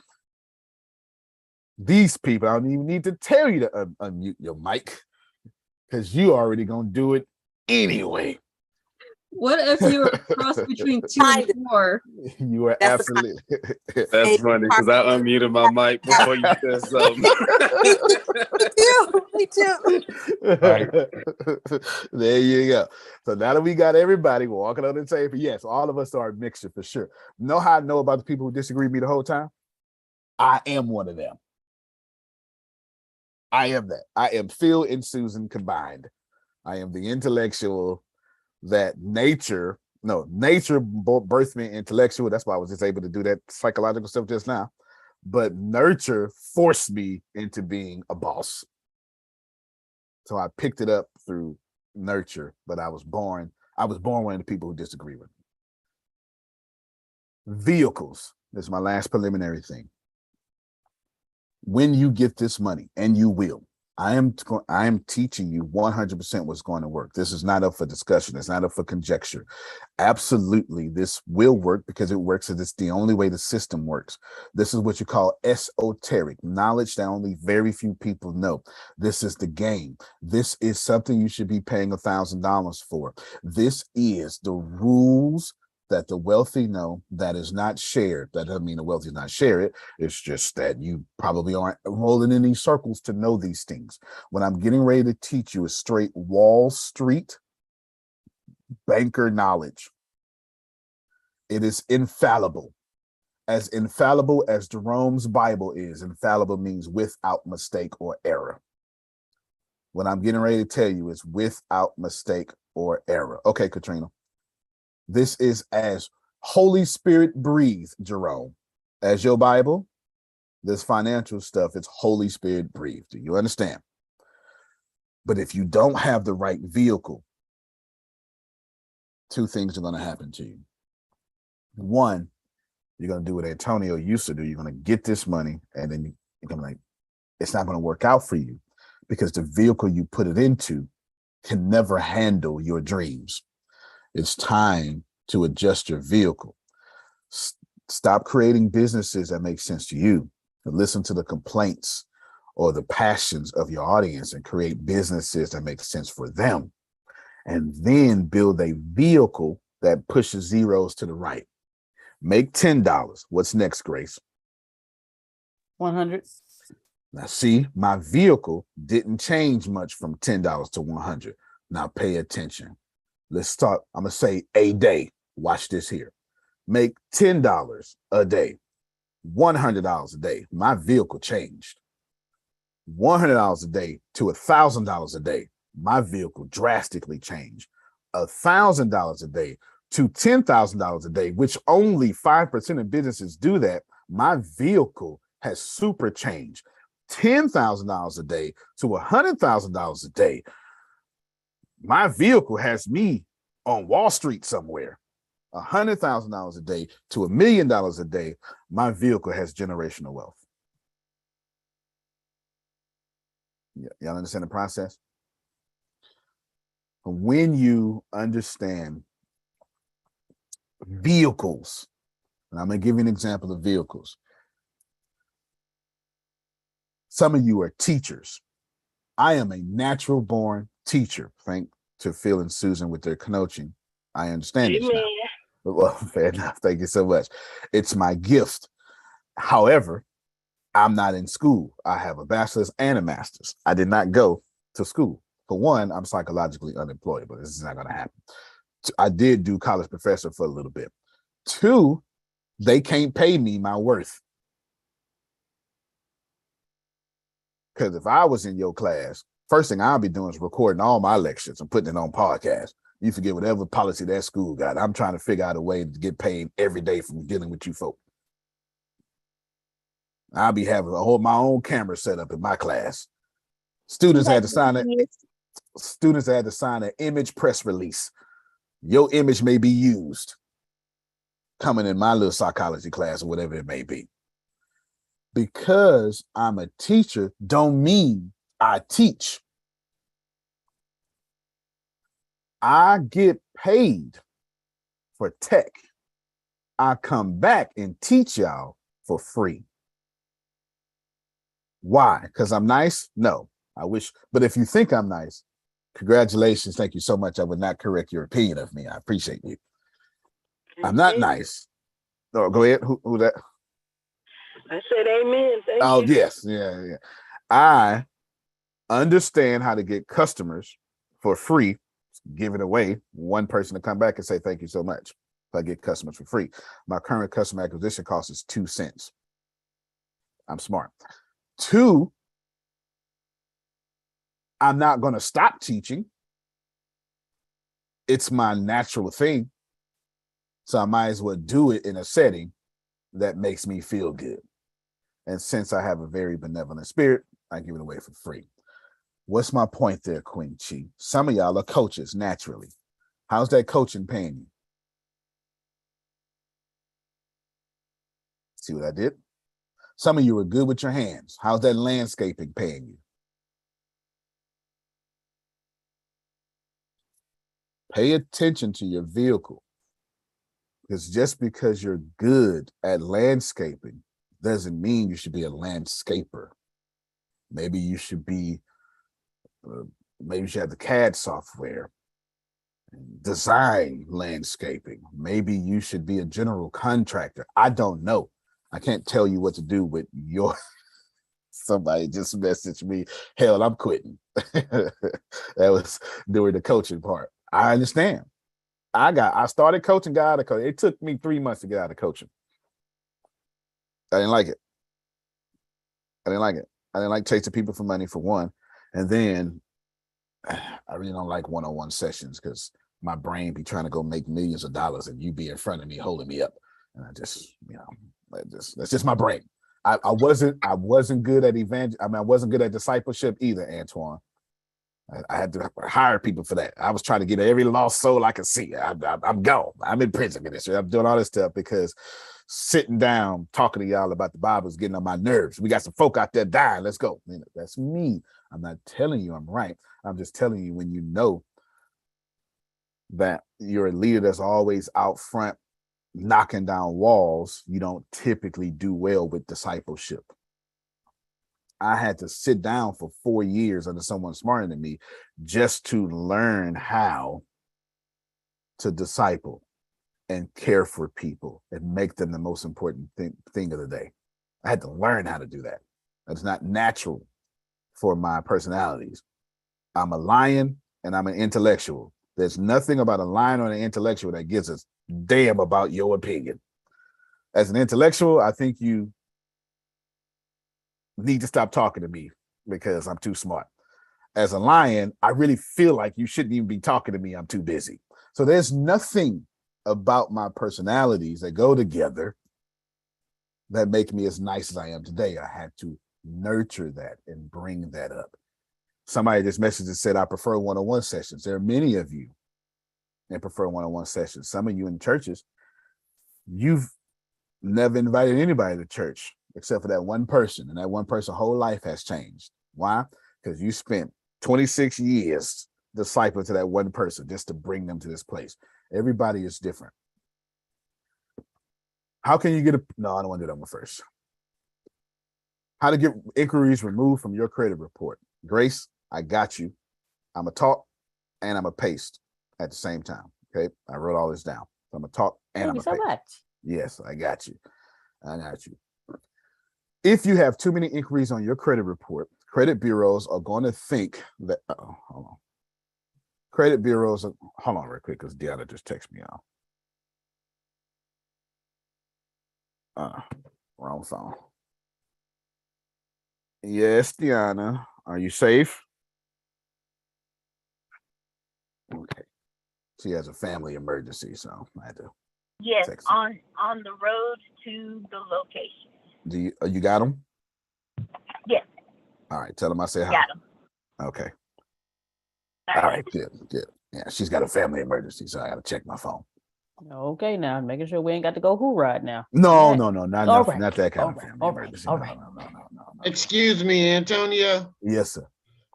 These people, I don't even need to tell you to unmute your mic, because you already going to do it anyway. What if you were a cross between 2 and 4? You are absolutely. That's funny because I unmuted my mic before you said something. Me too. Right. There you go. So now that we got everybody walking on the table, yes, all of us are a mixture for sure. Know how I know about the people who disagree with me the whole time? I am one of them. I am that. I am Phil and Susan combined. I am the intellectual that nature birthed me intellectual. That's why I was just able to do that psychological stuff just now. But nurture forced me into being a boss. So I picked it up through nurture, but I was born one of the people who disagree with me. Vehicles. This is my last preliminary thing. When you get this money, and you will, I am teaching you 100% what's going to work. This is not up for discussion. It's not up for conjecture. Absolutely, this will work because it works, and it's the only way the system works. This is what you call esoteric knowledge that only very few people know. This is the game. This is something you should be paying $1,000 for. This is the rules that the wealthy know that is not shared. That doesn't mean the wealthy not share it. It's just that you probably aren't rolling in these circles to know these things. What I'm getting ready to teach you is straight Wall Street banker knowledge. It is infallible as Jerome's Bible is. Infallible means without mistake or error. What I'm getting ready to tell you is without mistake or error. Okay, Katrina. This is as Holy Spirit breathed, Jerome, as your Bible. This financial stuff is Holy Spirit breathed. Do you understand? But if you don't have the right vehicle, 2 things are going to happen to you. One, you're going to do what Antonio used to do. You're going to get this money, and then you're going to like, it's not going to work out for you because the vehicle you put it into can never handle your dreams. It's time to adjust your vehicle. Stop creating businesses that make sense to you. Listen to the complaints or the passions of your audience and create businesses that make sense for them. And then build a vehicle that pushes zeros to the right. Make $10. What's next, Grace? 100. Now, see, my vehicle didn't change much from $10 to 100. Now, pay attention. Let's start. I'm going to say a day. Watch this here. Make $10 a day, $100 a day. My vehicle changed. $100 a day to $1,000 a day. My vehicle drastically changed. $1,000 a day to $10,000 a day, which only 5% of businesses do that, my vehicle has super changed. $10,000 a day to $100,000 a day. My vehicle has me on Wall Street somewhere. $100,000 a day to $1 million a day. My vehicle has generational wealth. Y'all understand the process? When you understand vehicles, and I'm going to give you an example of vehicles. Some of you are teachers. I am a natural born teacher. Thanks to Phil and Susan with their coaching. I understand this now. Well, fair enough. Thank you so much. It's my gift. However, I'm not in school. I have a bachelor's and a master's. I did not go to school. For one, I'm psychologically unemployable. This is not going to happen. I did do college professor for a little bit. Two, they can't pay me my worth. Because if I was in your class, first thing I'll be doing is recording all my lectures and putting it on podcast. You forget whatever policy that school got. I'm trying to figure out a way to get paid every day from dealing with you folk. I'll be having my own camera set up in my class. Students had to sign an image press release. Your image may be used coming in my little psychology class or whatever it may be. Because I'm a teacher don't mean I teach. I get paid for tech. I come back and teach y'all for free. Why? Because I'm nice? No, I wish. But if you think I'm nice, congratulations. Thank you so much. I would not correct your opinion of me. I appreciate you. I'm not nice. Oh, go ahead. Who that? I said amen. Thank Oh, you. yes. Yeah. I understand how to get customers for free, give it away, one person to come back and say, thank you so much. If I get customers for free. My current customer acquisition cost is 2 cents. I'm smart. Two, I'm not going to stop teaching. It's my natural thing. So I might as well do it in a setting that makes me feel good. And since I have a very benevolent spirit, I give it away for free. What's my point there, Queen Chi? Some of y'all are coaches naturally. How's that coaching paying you? See what I did? Some of you are good with your hands. How's that landscaping paying you? Pay attention to your vehicle. Because just because you're good at landscaping doesn't mean you should be a landscaper. Maybe you should be, maybe you should have the CAD software, design landscaping. Maybe you should be a general contractor. I don't know. I can't tell you what to do with your, somebody just messaged me, hell, I'm quitting. That was during the coaching part. I understand. I started coaching, got out of coaching. It took me 3 months to get out of coaching. I didn't like it. I didn't like chasing people for money, for one. And then I really don't like one-on-one sessions because my brain be trying to go make millions of dollars and you be in front of me holding me up. And I just, that's just my brain. I wasn't good at I wasn't good at discipleship either, Antoine. I had to hire people for that. I was trying to get every lost soul I could see. I'm gone. I'm in prison ministry. I'm doing all this stuff because sitting down talking to y'all about the Bible is getting on my nerves. We got some folk out there dying. Let's go. That's me. I'm not telling you I'm right. I'm just telling you when you know that you're a leader that's always out front knocking down walls, you don't typically do well with discipleship. I had to sit down for 4 years under someone smarter than me just to learn how to disciple and care for people and make them the most important thing of the day. I had to learn how to do that. That's not natural for my personalities. I'm a lion and I'm an intellectual. There's nothing about a lion or an intellectual that gives a damn about your opinion. As an intellectual, I think you need to stop talking to me because I'm too smart. as a lion, I really feel like you shouldn't even be talking to me. I'm too busy. So there's nothing about my personalities that go together that make me as nice as I am today. I had to nurture that and bring that up. Somebody just messaged and said, I prefer one-on-one sessions. There are many of you that prefer one-on-one sessions. Some of you in churches, you've never invited anybody to church except for that one person, and that one person's whole life has changed. Why? Because you spent 26 years discipling to that one person just to bring them to this place. Everybody is different. How can you get no, I don't want to do that one first. How to get inquiries removed from your credit report. Grace, I got you. I'm going to talk and I'm going to paste at the same time. Okay. I wrote all this down. So I'm going to talk and I'm going to paste. Much. Yes, I got you. I got you. If you have too many inquiries on your credit report, credit bureaus are going to think that, hold on. Credit bureaus are, hold on real quick, because Deanna just texted me out. Wrong phone. Yes, Deanna, are you safe? Okay. She has a family emergency, so I had to. Yes, on the road to the location. You got them? Yes. All right, tell them I say hi. Got them. Okay. All right, good. Yeah, she's got a family emergency, so I got to check my phone. Okay, now making sure we ain't got to go hoorah now. No, not that kind of family emergency. All right. No. Excuse me, Antonio. Yes, sir.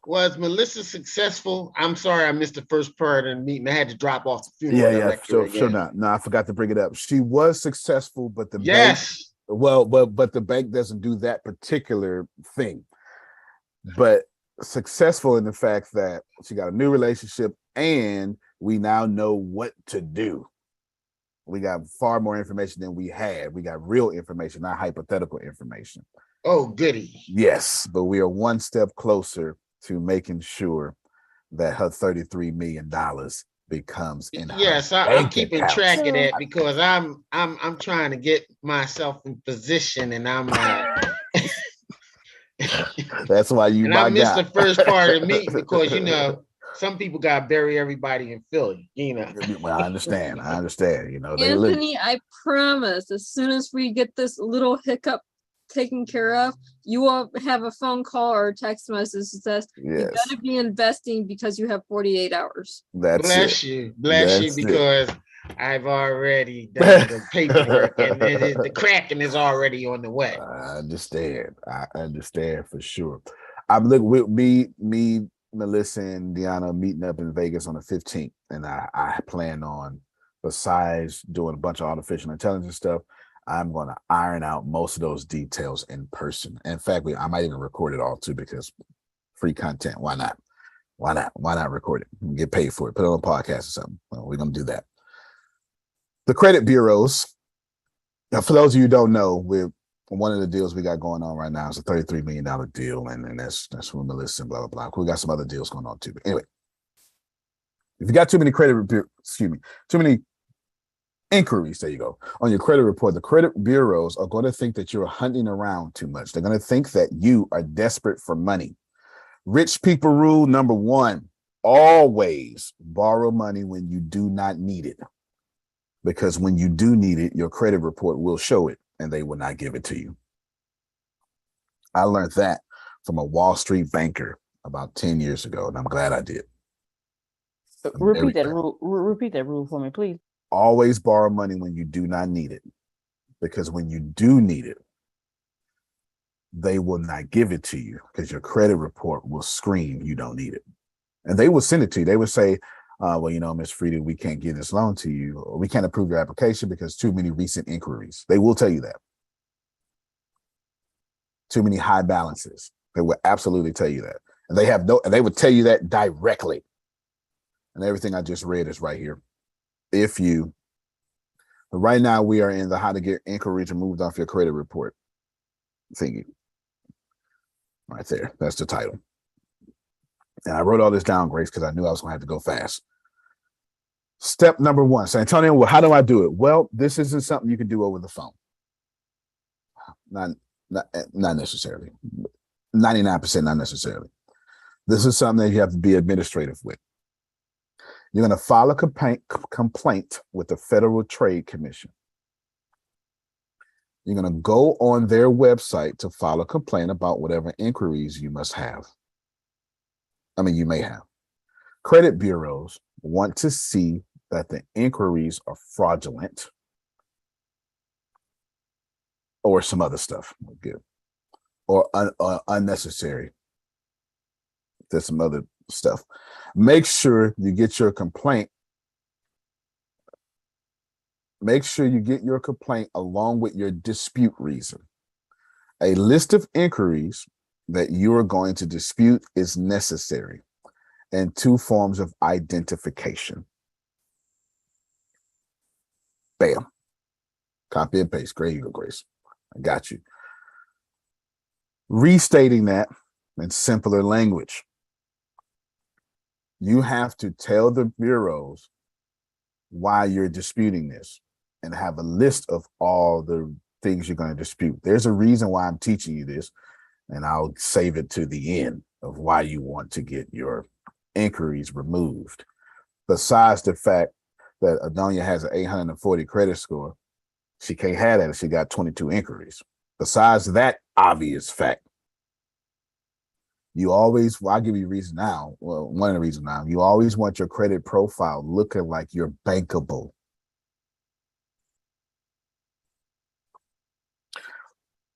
Was Melissa successful? I'm sorry, I missed the first part of the meeting. I had to drop off the funeral. Yeah, sure not. No, I forgot to bring it up. She was successful, but the bank, but the bank doesn't do that particular thing. But successful in the fact that she got a new relationship and we now know what to do. We got far more information than we had. We got real information, not hypothetical information. Oh, goody. Yes, but we are one step closer to making sure that her $33 million becomes in her Yes, I'm keeping account. track of that because I'm trying to get myself in position, and I'm that's why you. And I missed the first part of the meeting because some people got to bury everybody in Philly. Well, I understand. Anthony, I promise, as soon as we get this little hiccup taken care of, you will have a phone call or a text message that says you gotta be investing because you have 48 hours. Bless you because I've already done the paperwork and the cracking is already on the way. I understand for sure. I'm looking with me, Melissa and Deanna meeting up in Vegas on the 15th, and I plan on, besides doing a bunch of artificial intelligence stuff, I'm going to iron out most of those details in person. In fact, I might even record it all too, because free content. Why not? Why not record it? Get paid for it. Put it on a podcast or something. Well, we're going to do that. The credit bureaus. Now, for those of you who don't know, one of the deals we got going on right now is a $33 million deal, and that's with Melissa and blah blah blah. We got some other deals going on too. But anyway, if you got too many inquiries, there you go, on your credit report, the credit bureaus are going to think that you're hunting around too much. They're going to think that you are desperate for money. Rich people rule number 1: always borrow money when you do not need it, because when you do need it, your credit report will show it and they will not give it to you. I learned that from a Wall Street banker about 10 years ago, and I'm glad I did. Repeat that rule for me, please. Always borrow money when you do not need it, because when you do need it, they will not give it to you because your credit report will scream you don't need it. And they will send it to you. They would say, Ms. Frieda, we can't give this loan to you, or we can't approve your application because too many recent inquiries. They will tell you that. Too many high balances. They will absolutely tell you that. And they would tell you that directly. And everything I just read is right here. Right now we are in the how to get inquiries removed off your credit report thingy. Right there. That's the title. And I wrote all this down, Grace, because I knew I was going to have to go fast. Step number 1. So, Antonio, well, how do I do it? Well, this isn't something you can do over the phone. Not necessarily. 99% not necessarily. This is something that you have to be administrative with. You're going to file a complaint with the Federal Trade Commission. You're going to go on their website to file a complaint about whatever inquiries you may have. Credit bureaus want to see that the inquiries are fraudulent or some other stuff, or unnecessary. There's some other stuff. Make sure you get your complaint. Make sure you get your complaint along with your dispute reason. A list of inquiries that you are going to dispute is necessary, and 2 forms of identification. Bam. Copy and paste. There you go, Grace. I got you. Restating that in simpler language. You have to tell the bureaus why you're disputing this and have a list of all the things you're going to dispute. There's a reason why I'm teaching you this, and I'll save it to the end of why you want to get your inquiries removed. Besides the fact that Adonia has an 840 credit score, she can't have that if she got 22 inquiries. Besides that obvious fact, you always, I'll give you a reason now. Well, one of the reasons now, you always want your credit profile looking like you're bankable.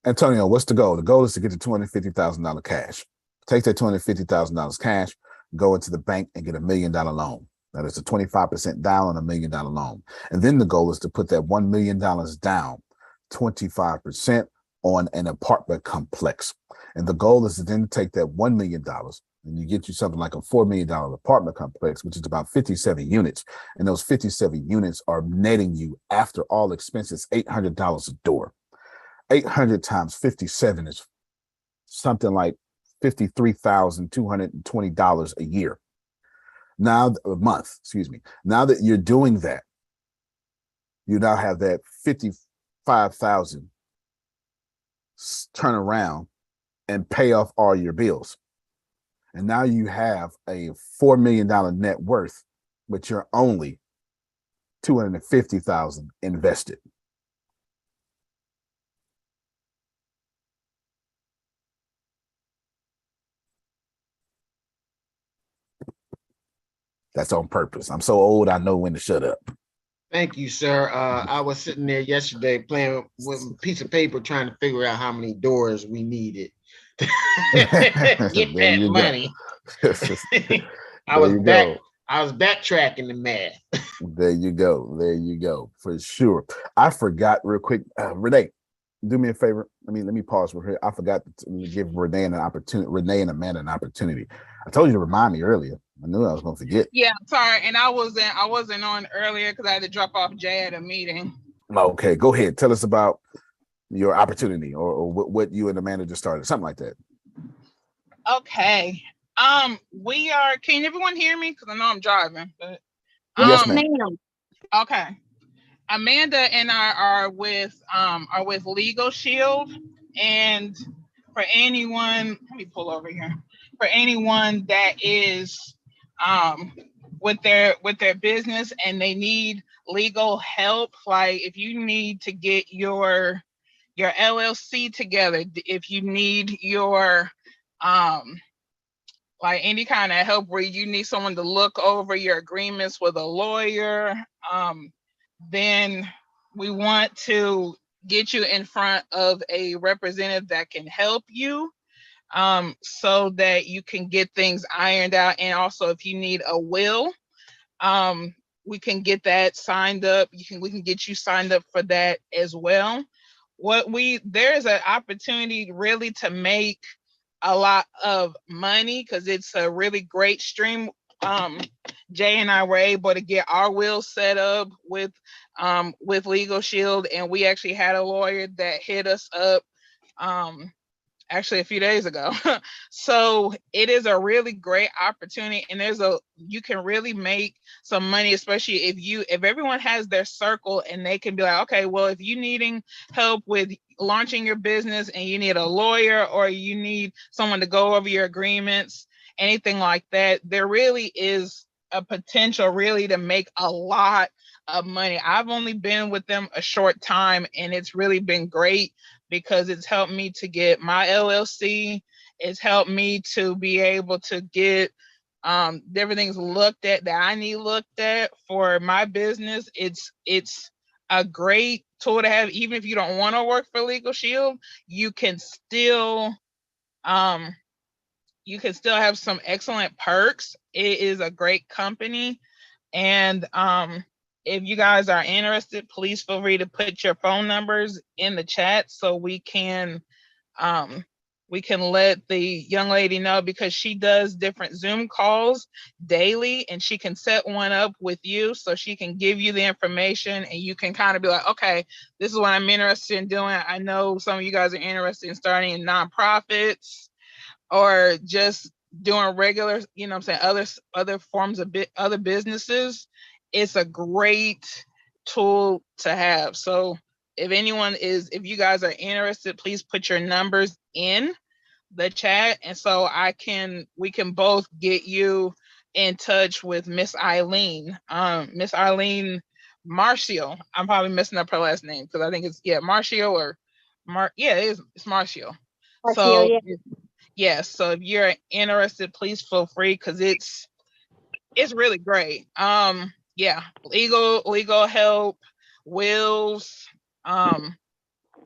Antonio, what's the goal? The goal is to get to $250,000 cash. Take that $250,000 cash, go into the bank and get $1 million loan. That is a 25% down on $1 million loan. And then the goal is to put that $1 million down, 25% on an apartment complex. And the goal is to then take that $1 million and you get you something like a $4 million apartment complex, which is about 57 units. And those 57 units are netting you, after all expenses, $800 a door. 800 times 57 is something like $53,220 a year. Now, a month, excuse me. Now that you're doing that, you now have that 55,000 turn around and pay off all your bills. And now you have a $4 million net worth, but you're only $250,000 invested. That's on purpose. I'm so old, I know when to shut up. Thank you, sir. I was sitting there yesterday playing with a piece of paper trying to figure out how many doors we needed to get that money. I was backtracking the math. There you go. There you go. For sure. I forgot real quick. Renee, do me a favor. Let me pause for here. I forgot to give Renee and Amanda an opportunity. I told you to remind me earlier. I knew I was going to forget. Yeah, sorry. And I wasn't on earlier because I had to drop off Jay at a meeting. Okay, go ahead. Tell us about your opportunity or what you and Amanda just started, something like that. Okay. We are, can everyone hear me? Because I know I'm driving. But, yes, ma'am. Okay. Amanda and I are with Legal Shield, and for anyone, let me pull over here. For anyone that is with their business and they need legal help, like if you need to get your LLC together, if you need your like any kind of help where you need someone to look over your agreements with a lawyer, then we want to get you in front of a representative that can help you, so that you can get things ironed out. And also if you need a will, we can get that signed up. We can get you signed up for that as well. There's an opportunity really to make a lot of money because it's a really great stream. Jay and I were able to get our will set up with Legal Shield, and we actually had a lawyer that hit us up actually a few days ago. So it is a really great opportunity, and you can really make some money, especially if everyone has their circle and they can be like, okay, well, if you needing help with launching your business and you need a lawyer or you need someone to go over your agreements anything like that, there really is a potential really to make a lot of money. I've only been with them a short time, and it's really been great because it's helped me to get my LLC. It's helped me to be able to get different things looked at that I need looked at for my business. It's a great tool to have. Even if you don't want to work for Legal Shield, you can still have some excellent perks. It is a great company. And if you guys are interested, please feel free to put your phone numbers in the chat so we can let the young lady know, because she does different Zoom calls daily, and she can set one up with you so she can give you the information and you can kind of be like, okay, this is what I'm interested in doing. I know some of you guys are interested in starting nonprofits or just doing regular, you know what I'm saying, other forms of other businesses. It's a great tool to have. So if you guys are interested, please put your numbers in the chat, and so we can both get you in touch with Miss Eileen. Miss Eileen Martial. I'm probably messing up her last name because I think it's Martial or it's Martial. So yes, so if you're interested, please feel free because it's really great. Legal help, wills.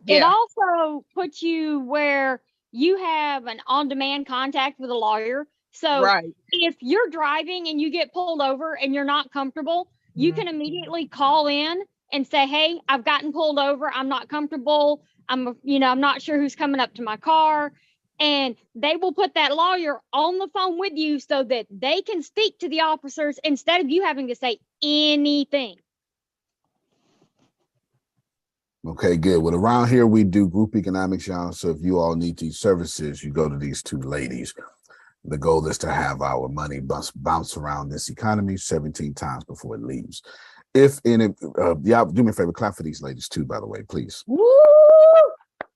It also puts you where you have an on-demand contact with a lawyer. So if you're driving and you get pulled over and you're not comfortable, you can immediately call in and say, hey, I've gotten pulled over. I'm not comfortable. I'm not sure who's coming up to my car. And they will put that lawyer on the phone with you so that they can speak to the officers instead of you having to say anything. Okay, good. Well, around here we do group economics, y'all. So if you all need these services, you go to these two ladies. The goal is to have our money bounce around this economy 17 times before it leaves. Y'all do me a favor, clap for these ladies too, by the way, please. Woo!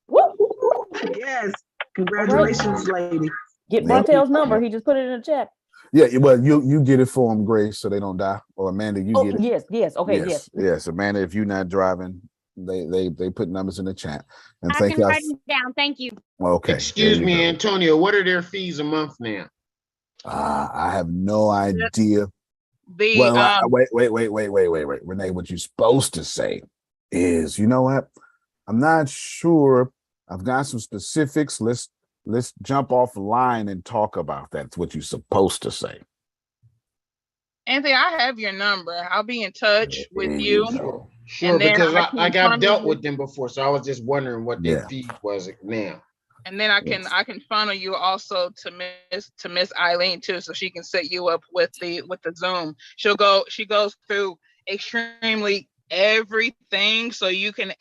Woo! Yes. Congratulations, lady. Get Martell's number. He just put it in the chat. Yeah, well, you get it for them, Grace, so they don't die. Or Amanda, you get it. Yes. Okay, yes. Amanda, if you're not driving, they put numbers in the chat. And I can write them down. Thank you. Okay. Excuse me, Antonio. What are their fees a month now? I have no idea. Wait. Renee, what you're supposed to say is, you know what? I'm not sure. I've got some specifics. Let's jump off the line and talk about that. That's what you're supposed to say. Anthony, I have your number. I'll be in touch with you. Sure, because I've dealt with them before, so I was just wondering what their fee was now. And then I can funnel you also to Miss Eileen too, so she can set you up with the Zoom. She goes through extremely everything, so you can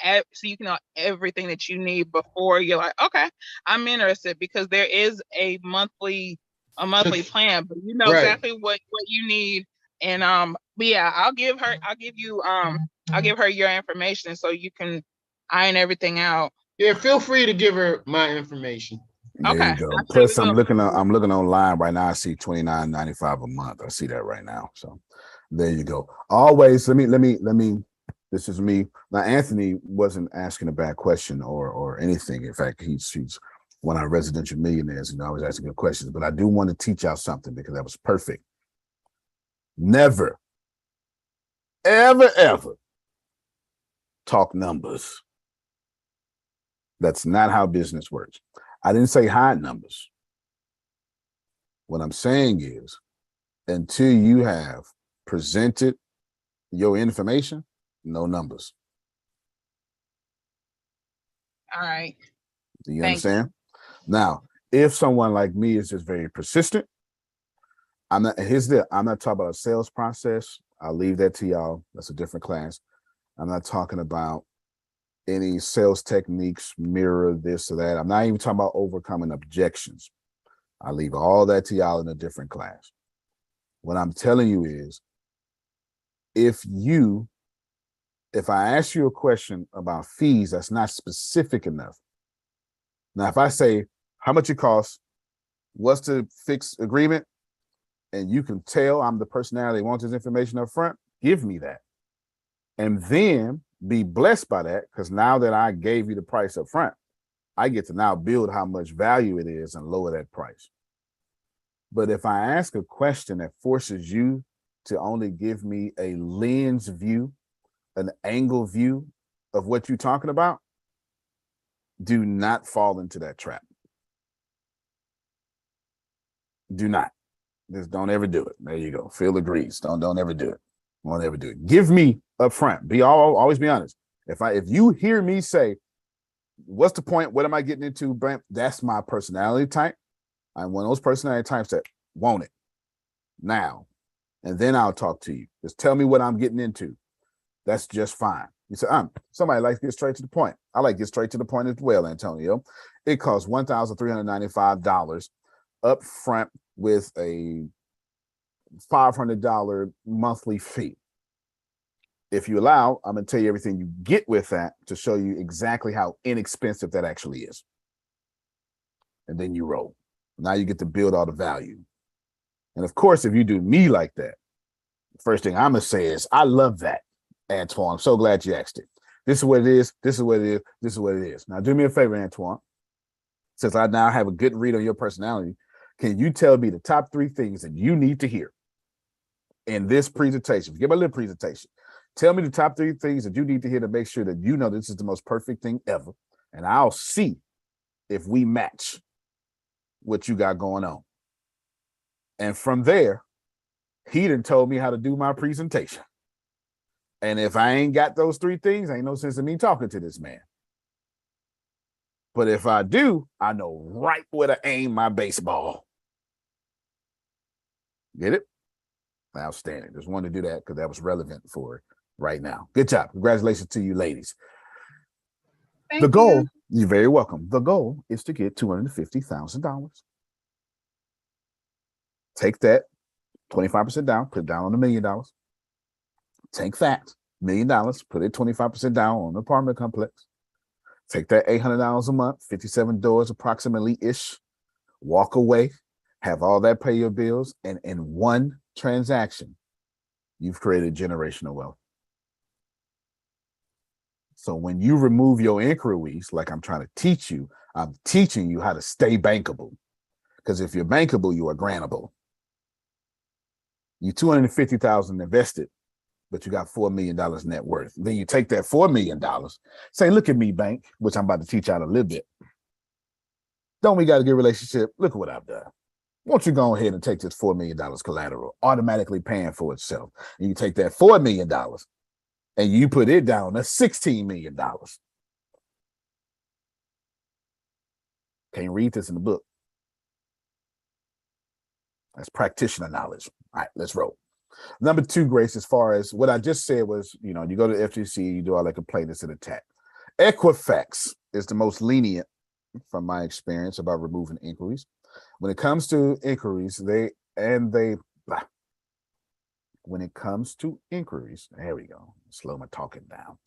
know everything that you need before you're like, okay, I'm interested, because there is a monthly plan, but you know exactly what you need. And I'll give her your information so you can iron everything out. Yeah, feel free to give her my information. There you go. Plus, I'm looking online right now. I see $29.95 a month. I see that right now. So there you go. Always let me. This is me. Now, Anthony wasn't asking a bad question or anything. In fact, he's one of our residential millionaires, and I was asking good questions. But I do want to teach y'all something, because that was perfect. Never, ever talk numbers. That's not how business works. I didn't say hide numbers. What I'm saying is, until you have presented your information, no numbers. All right. Do you understand? Now, if someone like me is just very persistent, I'm not talking about a sales process. I'll leave that to y'all. That's a different class. I'm not talking about any sales techniques, mirror this or that. I'm not even talking about overcoming objections. I leave all that to y'all in a different class. What I'm telling you is, if I ask you a question about fees that's not specific enough. Now, if I say how much it costs, what's the fixed agreement, and you can tell I'm the personality that wants this information up front, give me that. And then be blessed by that, because now that I gave you the price up front, I get to now build how much value it is and lower that price. But if I ask a question that forces you to only give me a lens view, an angle view of what you're talking about, do not fall into that trap. Do not. Just don't ever do it. There you go. Phil agrees. Don't ever do it. Won't ever do it. Give me up front. Always be honest. If you hear me say, what's the point? What am I getting into? That's my personality type. I'm one of those personality types that want it now. And then I'll talk to you. Just tell me what I'm getting into. That's just fine. You say, somebody likes to get straight to the point. I like to get straight to the point as well, Antonio. It costs $1,395 up front with a $500 monthly fee. If you allow, I'm going to tell you everything you get with that to show you exactly how inexpensive that actually is. And then you roll. Now you get to build all the value. And of course, if you do me like that, the first thing I'm going to say is, I love that, Antoine. I'm so glad you asked it. This is what it is. This is what it is. This is what it is. Now do me a favor, Antoine. Since I now have a good read on your personality, can you tell me the top 3 things that you need to hear in this presentation? Give a little presentation. Tell me the top 3 things that you need to hear to make sure that you know this is the most perfect thing ever. And I'll see if we match what you got going on. And from there, he done told me how to do my presentation. And if I ain't got those 3 things, ain't no sense in me talking to this man. But if I do, I know right where to aim my baseball. Get it? Outstanding. Just wanted to do that because that was relevant for right now. Good job. Congratulations to you, ladies. Thank the goal, you. You're very welcome. The goal is to get $250,000. Take that 25% down, put it down on $1 million. Take that $1 million, put it 25% down on the apartment complex. Take that $800 a month, 57 doors approximately-ish, walk away, have all that pay your bills, and in one transaction, you've created generational wealth. So when you remove your inquiries, like I'm trying to teach you, I'm teaching you how to stay bankable. Because if you're bankable, you are grantable. You $250,000 invested, but you got $4 million net worth. Then you take that $4 million, say, look at me, bank, which I'm about to teach out a little bit. Don't we got a good relationship? Look at what I've done. Won't you go ahead and take this $4 million collateral, automatically paying for itself. And you take that $4 million and you put it down to $16 million. Can't read this in the book. That's practitioner knowledge. All right, let's roll. Number 2, Grace, as far as what I just said was, you go to the FTC, you do all that complaints and attack. Equifax is the most lenient from my experience about removing inquiries. When it comes to inquiries, there we go. Slow my talking down.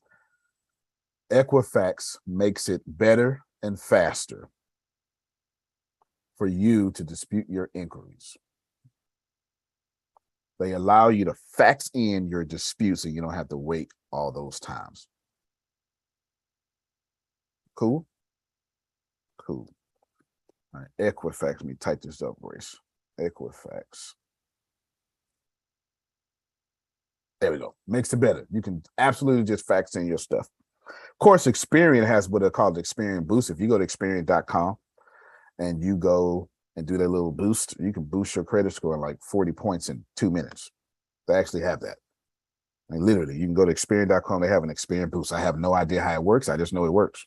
Equifax makes it better and faster for you to dispute your inquiries. They allow you to fax in your disputes so you don't have to wait all those times. Cool? Cool. All right, Equifax. Let me type this up, Grace. Equifax. There we go. Makes it better. You can absolutely just fax in your stuff. Of course, Experian has what they call the Experian Boost. If you go to Experian.com and you go and do that little boost, you can boost your credit score like 40 points in 2 minutes. They actually have that. And literally, you can go to Experian.com. They have an Experian Boost. I have no idea how it works. I just know it works.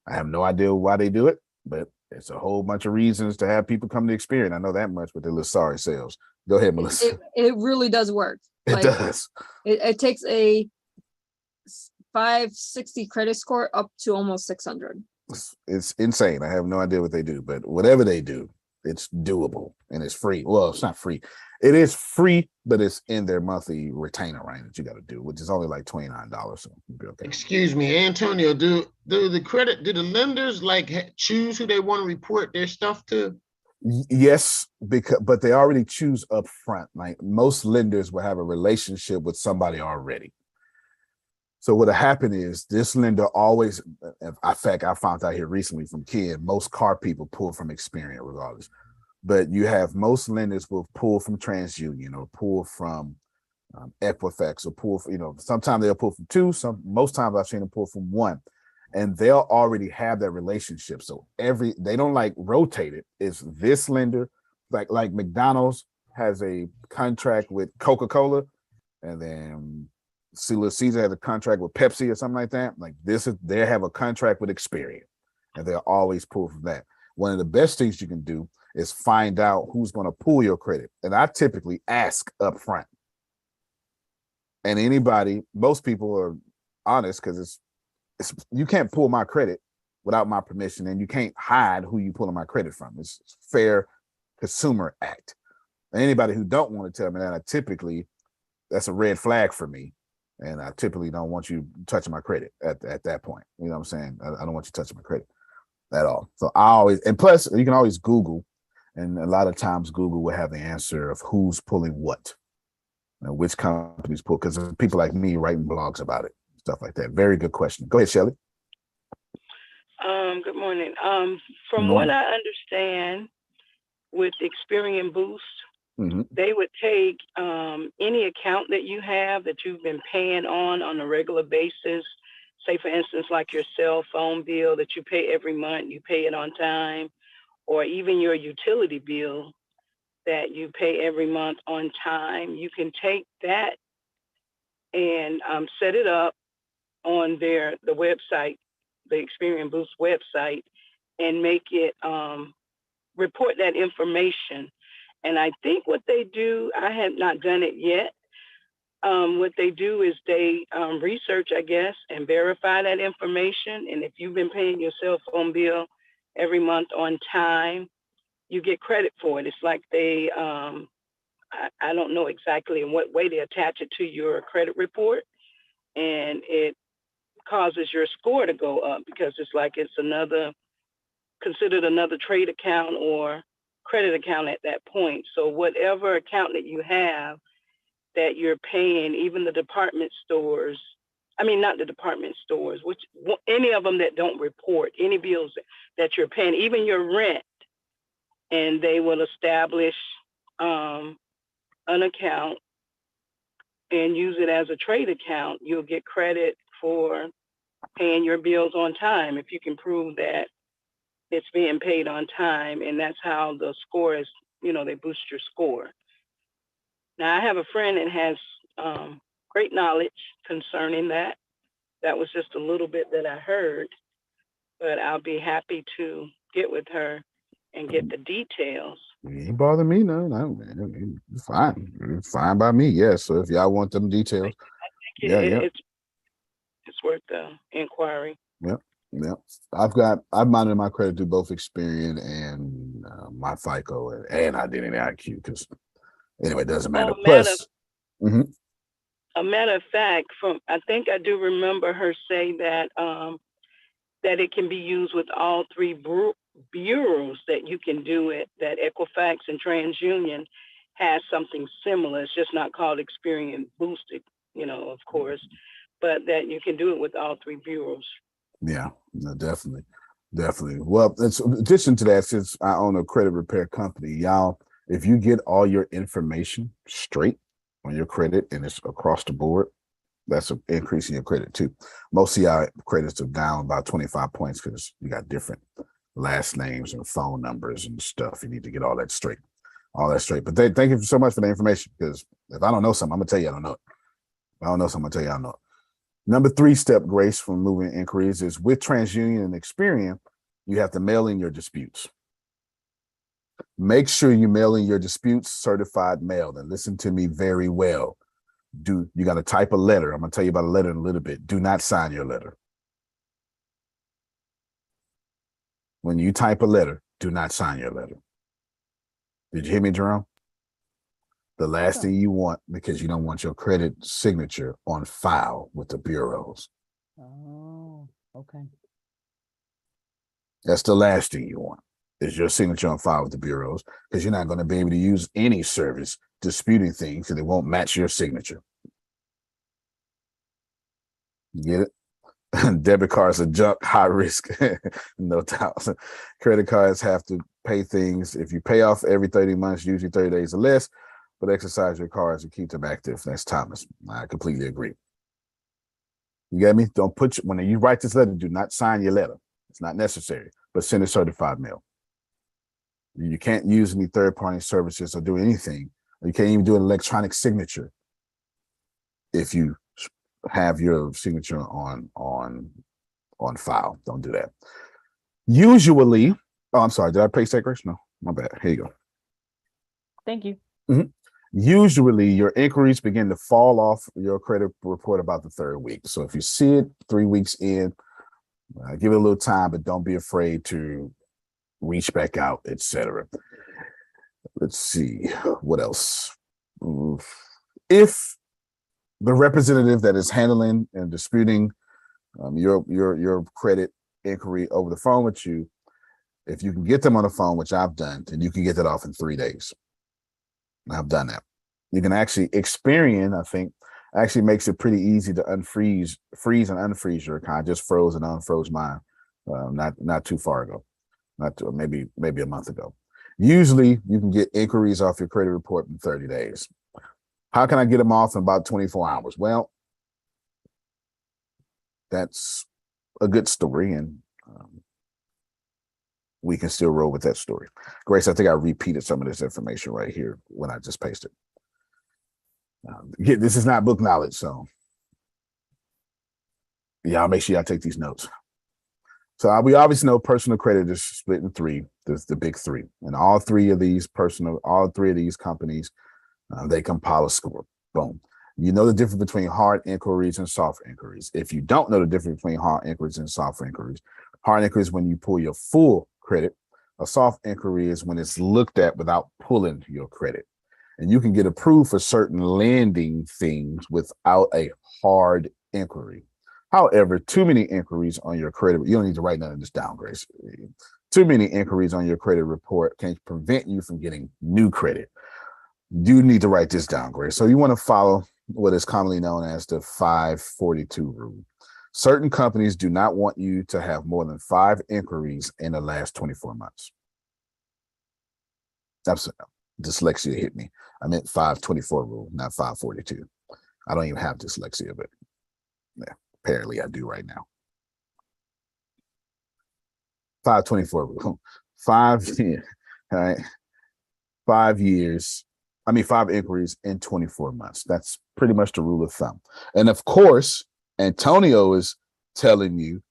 I have no idea why they do it, but it's a whole bunch of reasons to have people come to Experian. I know that much with their little sorry sales. Go ahead, Melissa. It really does work. It does. It takes a 560 credit score up to almost 600. It's insane. I have no idea what they do, but whatever they do, it's doable and it's free. Well, it's not free. It is free, but it's in their monthly retainer range that you got to do, which is only like $29. So you'll be okay. Excuse me, Antonio, do the lenders like choose who they want to report their stuff to? Yes, but they already choose up front. Like most lenders will have a relationship with somebody already. So what'll happen is this lender always, in fact, I found out here recently from Ken, most car people pull from Experian regardless. But you have most lenders will pull from TransUnion or pull from Equifax or pull, sometimes they'll pull from two. Most times I've seen them pull from one, and they'll already have that relationship. So they don't like rotate it. It's this lender, like McDonald's has a contract with Coca-Cola, and then Caesar has a contract with Pepsi or something like that. Like they have a contract with Experian, and they'll always pull from that. One of the best things you can do is find out who's going to pull your credit, and I typically ask up front. And most people are honest because you can't pull my credit without my permission, and you can't hide who you pulling my credit from. It's Fair Consumer Act. And anybody who don't want to tell me that, that's a red flag for me, and I typically don't want you touching my credit at that point. You know what I'm saying? I don't want you touching my credit at all. So and plus you can always Google, and a lot of times Google will have the answer of who's pulling what. Which companies pull, because there's people like me writing blogs about it, stuff like that. Very good question. Go ahead, Shelly. Good morning. From what I understand, with Experian Boost, they would take any account that you have that you've been paying on a regular basis. Say, for instance, like your cell phone bill that you pay every month, you pay it on time, or even your utility bill that you pay every month on time. You can take that and set it up on the website, the Experian Boost website, and make it report that information. And I think what they do, I have not done it yet. What they do is they research, I guess, and verify that information. And if you've been paying your cell phone bill every month on time, you get credit for it. It's like they, I don't know exactly in what way they attach it to your credit report, and it causes your score to go up because it's like it's considered another trade account or credit account at that point. So whatever account that you have that you're paying, even the department stores, not the department stores, any of them that don't report any bills that you're paying, even your rent, and they will establish an account and use it as a trade account. You'll get credit for paying your bills on time if you can prove that it's being paid on time. And that's how the score is, they boost your score. Now, I have a friend that has great knowledge concerning that. That was just a little bit that I heard, but I'll be happy to get with her and get the details. It ain't bother me, no. It's fine. It's fine by me. Yes. So if y'all want them details, it's worth the inquiry. Yep. I've monitored my credit through both Experian and my FICO and Identity IQ, because anyway, it doesn't matter. Plus, a matter of fact, I think I do remember her say that that it can be used with all three bureaus that you can do it, that Equifax and TransUnion has something similar. It's just not called Experian Boost, of course, but that you can do it with all three bureaus. Yeah, no, definitely. Well, in addition to that, since I own a credit repair company, y'all, if you get all your information straight on your credit and it's across the board, that's an increase in your credit too. Most of y'all credits are down about 25 points because you got different last names and phone numbers and stuff. You need to get all that straight. But thank you so much for the information, because if I don't know something, I'm gonna tell you I don't know it. If I don't know something, I'm gonna tell you I don't know it. Number 3 step, Grace, from moving inquiries is with TransUnion and Experian, you have to mail in your disputes. Make sure you mail in your disputes certified mail. And listen to me very well. You got to type a letter. I'm going to tell you about a letter in a little bit. Do not sign your letter. When you type a letter, do not sign your letter. Did you hear me, Jerome? The last thing you want, because you don't want your credit signature on file with the bureaus. Oh, okay. That's the last thing you want. is your signature on file with the bureaus, because you're not going to be able to use any service disputing things and it won't match your signature. You get it? Debit cards are junk, high risk, no doubt. Credit cards have to pay things. If you pay off every 30 months, usually 30 days or less, but exercise your cards and keep them active. That's Thomas. I completely agree. You get me? Don't put when you write this letter, do not sign your letter. It's not necessary, but send it certified mail. You can't use any third-party services or do anything. You can't even do an electronic signature if you have your signature on file. Don't do that. Usually, I'm sorry, did I paste that, Grace? No, my bad. Here you go. Thank you. Mm-hmm. Usually your inquiries begin to fall off your credit report about the third week. So if you see it 3 weeks in, give it a little time, but don't be afraid to reach back out, etc. Let's see, what else? If the representative that is handling and disputing your credit inquiry over the phone with you, if you can get them on the phone, which I've done, then you can get that off in 3 days. I've done that. You can actually, Experian, I think, actually makes it pretty easy to freeze and unfreeze your account. I just froze and unfroze mine not too far ago, maybe a month ago. Usually, you can get inquiries off your credit report in 30 days. How can I get them off in about 24 hours? Well, that's a good story, and we can still roll with that story. Grace, I think I repeated some of this information right here when I just pasted. This is not book knowledge, so y'all make sure y'all take these notes. So we obviously know personal credit is split in three. There's the big three, and all three of these companies, they compile a score. Boom. You know the difference between hard inquiries and soft inquiries. If you don't know the difference between hard inquiries and soft inquiries, hard inquiries when you pull your full credit. A soft inquiry is when it's looked at without pulling your credit. And you can get approved for certain lending things without a hard inquiry. However, too many inquiries on your credit, you don't need to write none of this down, Grace. Too many inquiries on your credit report can prevent you from getting new credit. You need to write this down, Grace. So you want to follow what is commonly known as the 542 rule. Certain companies do not want you to have more than 5 inquiries in the last 24 months. Absolutely. Dyslexia hit me. I meant 524 rule, not 542. I don't even have dyslexia, but yeah, apparently I do right now. 524 rule. 5 years. 5 inquiries in 24 months. That's pretty much the rule of thumb. And of course, Antonio is telling you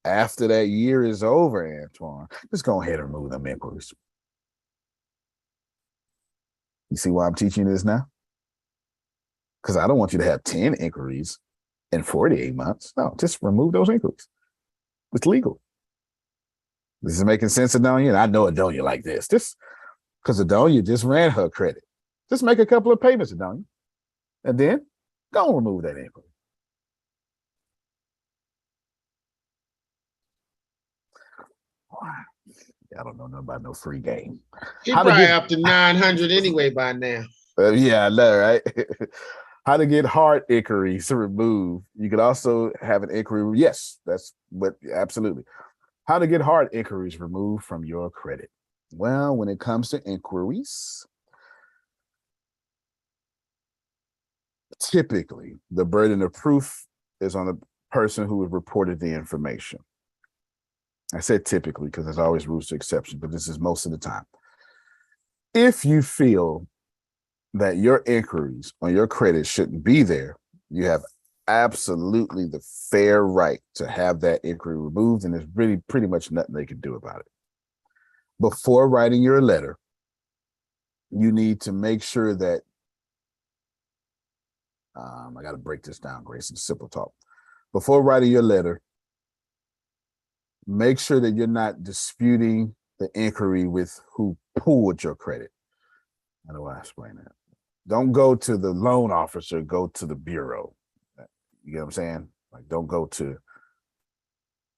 after that year is over, Antoine, just go ahead and remove them inquiries. You see why I'm teaching you this now? Because I don't want you to have 10 inquiries in 48 months. No, just remove those inquiries. It's legal. This is making sense, Adonia? And I know Adonia like this. Just because Adonia just ran her credit. Just make a couple of payments, Adonia. And then go and remove that inquiry. I don't know nothing about no free game. He probably up to 900 anyway by now. Yeah, I know, right? How to get hard inquiries removed. You could also have an inquiry. Yes, that's what, absolutely. How to get hard inquiries removed from your credit. Well, when it comes to inquiries, typically the burden of proof is on the person who has reported the information. I said typically because there's always rules to exception, but this is most of the time. If you feel that your inquiries on your credit shouldn't be there, you have absolutely the fair right to have that inquiry removed, and there's really pretty much nothing they can do about it. Before writing your letter, you need to make sure that, I got to break this down, Grace, in simple talk. Before writing your letter, make sure that you're not disputing the inquiry with who pulled your credit. How do I explain that? Don't go to the loan officer, go to the bureau. You get what I'm saying? Like, don't go to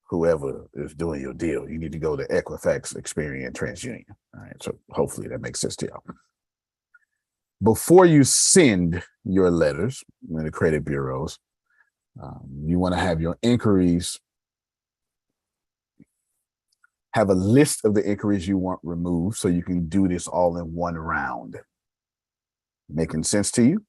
whoever is doing your deal. You need to go to Equifax, Experian, TransUnion. All right, so hopefully that makes sense to y'all. Before you send your letters in the credit bureaus, you want to have your inquiries, have a list of the inquiries you want removed so you can do this all in one round. Making sense to you?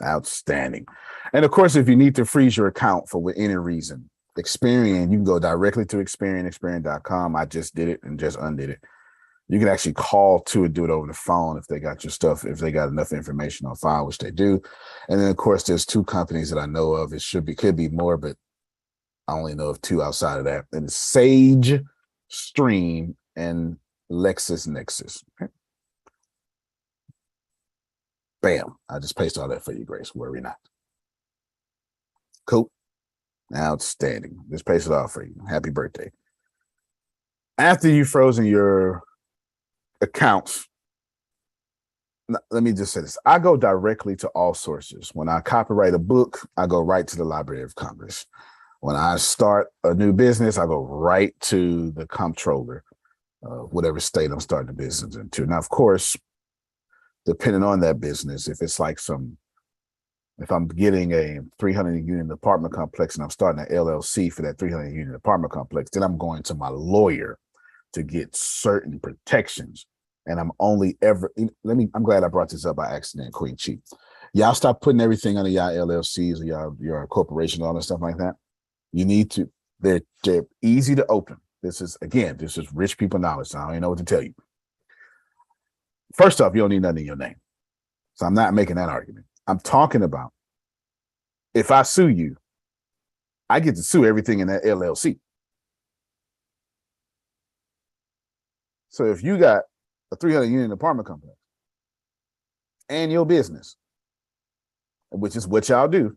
Outstanding. And of course, if you need to freeze your account for any reason, Experian, you can go directly to Experian.com. I just did it and just undid it. You can actually call to and do it over the phone if they got your stuff, if they got enough information on file, which they do. And then of course, there's 2 companies that I know of. It could be more, but I only know of 2 outside of that. And it's Sage Stream and LexisNexis. Okay. Bam. I just pasted all that for you, Grace. Worry not. Cool. Outstanding. Just paste it off for you. Happy birthday. After you've frozen your accounts, let me just say this. I go directly to all sources. When I copyright a book, I go right to the Library of Congress. When I start a new business, I go right to the comptroller, whatever state I'm starting a business into. Now, of course, depending on that business, if I'm getting a 300 unit apartment complex and I'm starting an LLC for that 300 unit apartment complex, then I'm going to my lawyer to get certain protections. And I'm only ever, I'm glad I brought this up by accident, Queen Chief. Y'all stop putting everything under y'all LLCs or your corporation, all that stuff like that. You need to, they're easy to open. This is rich people knowledge. So I don't even know what to tell you. First off, you don't need nothing in your name. So I'm not making that argument. I'm talking about if I sue you, I get to sue everything in that LLC. So if you got a 300 unit apartment complex and your business, which is what y'all do,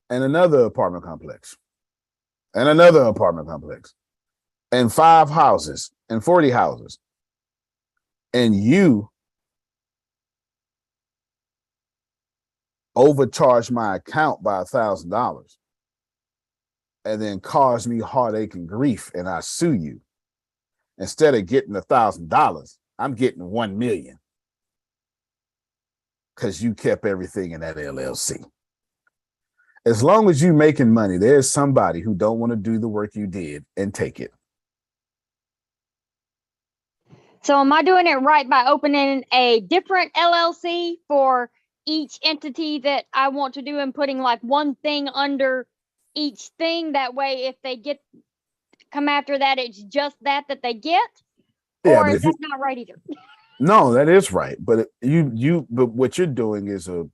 and another apartment complex, and another apartment complex, and 5 houses, and 40 houses, and you overcharge my account by $1,000 and then cause me heartache and grief, and I sue you, instead of getting $1,000, I'm getting 1 million because you kept everything in that LLC. As long as you're making money, there's somebody who don't want to do the work you did and take it. So am I doing it right by opening a different LLC for each entity that I want to do and putting like one thing under each thing? That way, if they come after that, it's just that they get? Yeah, or is that not right either? No, that is right. But but what you're doing is you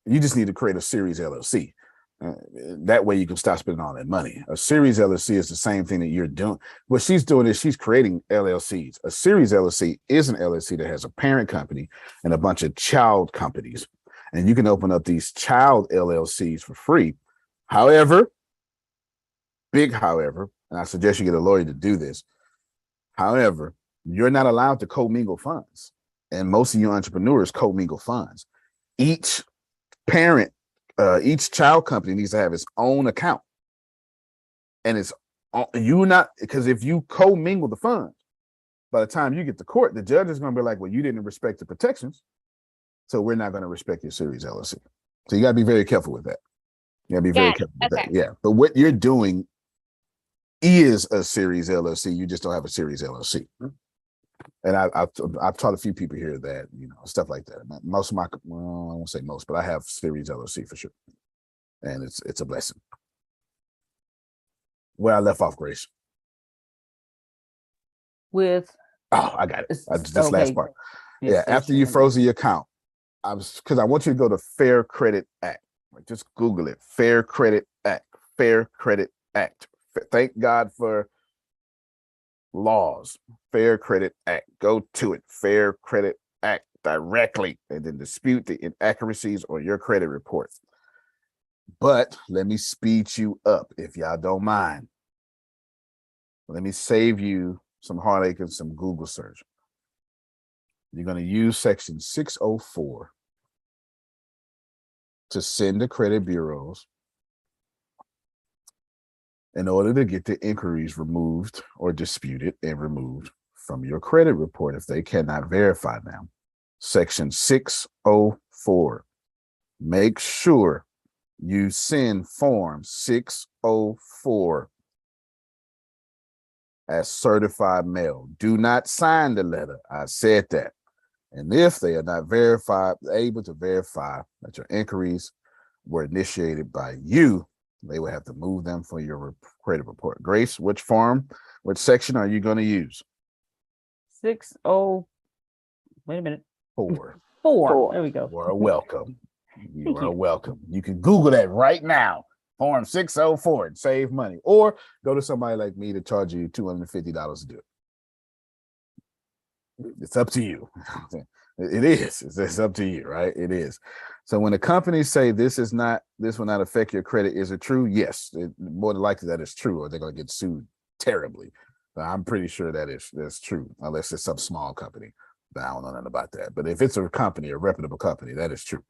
just need to create a series LLC. That way you can stop spending all that money. A series LLC is the same thing that you're doing. What she's doing is she's creating LLCs. A series LLC is an LLC that has a parent company and a bunch of child companies. And you can open up these child LLCs for free. However, and I suggest you get a lawyer to do this. However, you're not allowed to commingle funds. And most of you entrepreneurs commingle funds. Each child company needs to have its own account. And it's because if you commingle the funds, by the time you get to court, the judge is going to be like, well, you didn't respect the protections, so we're not going to respect your series LLC. So you got to be very careful with that. You got to be very careful with that. Yeah. But what you're doing is a series LLC. You just don't have a series LLC. And I've taught a few people here that, stuff like that. Most of my, I won't say most, but I have series LLC for sure. And it's a blessing. Where I left off, Grace. I got it. This last part. Yeah, after you froze your account, because I want you to go to Fair Credit Act. Just Google it. Fair Credit Act. Fair Credit Act. Thank God for laws. Fair Credit Act. Go to it. Fair Credit Act directly, and then dispute the inaccuracies on your credit reports. But let me speed you up if y'all don't mind. Let me save you some heartache and some Google search. You're going to use section 604 to send the credit bureaus in order to get the inquiries removed or disputed and removed from your credit report if they cannot verify them. Section 604. Make sure you send Form 604 as certified mail. Do not sign the letter. I said that. And if they are not able to verify that your inquiries were initiated by you, they will have to move them for your credit report. Grace, which section are you going to use? 60. Wait a minute. 4. 4. There we go. You are welcome. You are welcome. You can Google that right now. Form 604 and save money. Or go to somebody like me to charge you $250 to do it. It's up to you. It is. It's up to you, right? It is. So when the companies say this will not affect your credit, is it true? Yes. More than likely that is true, or they're going to get sued terribly. But I'm pretty sure that's true, unless it's some small company. I don't know nothing about that. But if it's a company, a reputable company, that is true,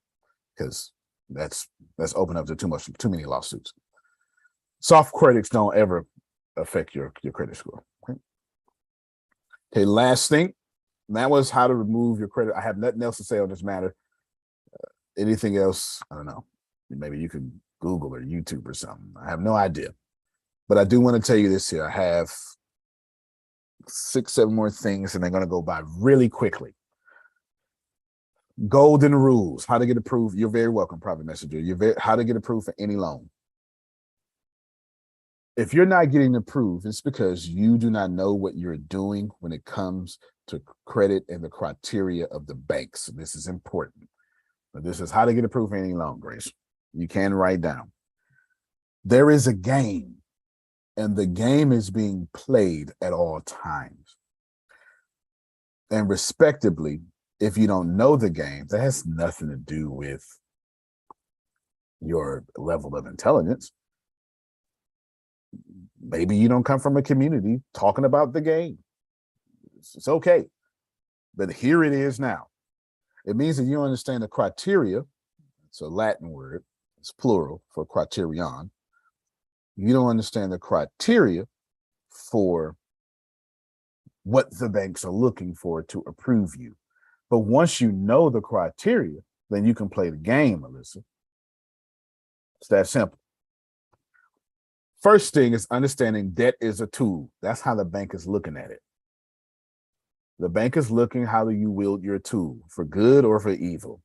because that's open up to too many lawsuits. Soft credits don't ever affect your credit score. Okay, last thing. That was how to remove your credit. I have nothing else to say on this matter. Anything else? I don't know. Maybe you can Google or YouTube or something. I have no idea. But I do want to tell you this here. I have 6, 7 more things, and they're going to go by really quickly. Golden rules. How to get approved. You're very welcome, Private Messenger. How to get approved for any loan. If you're not getting approved, it's because you do not know what you're doing when it comes to credit and the criteria of the banks. This is important. But this is how to get approved for any loan, Grace. You can write down. There is a game, and the game is being played at all times. And respectively, if you don't know the game, that has nothing to do with your level of intelligence. Maybe you don't come from a community talking about the game. It's okay. But here it is now. It means that you don't understand the criteria. It's a Latin word. It's plural for criterion. You don't understand the criteria for what the banks are looking for to approve you. But once you know the criteria, then you can play the game, Alyssa. It's that simple. First thing is understanding debt is a tool. That's how the bank is looking at it. The bank is looking, how do you wield your tool, for good or for evil?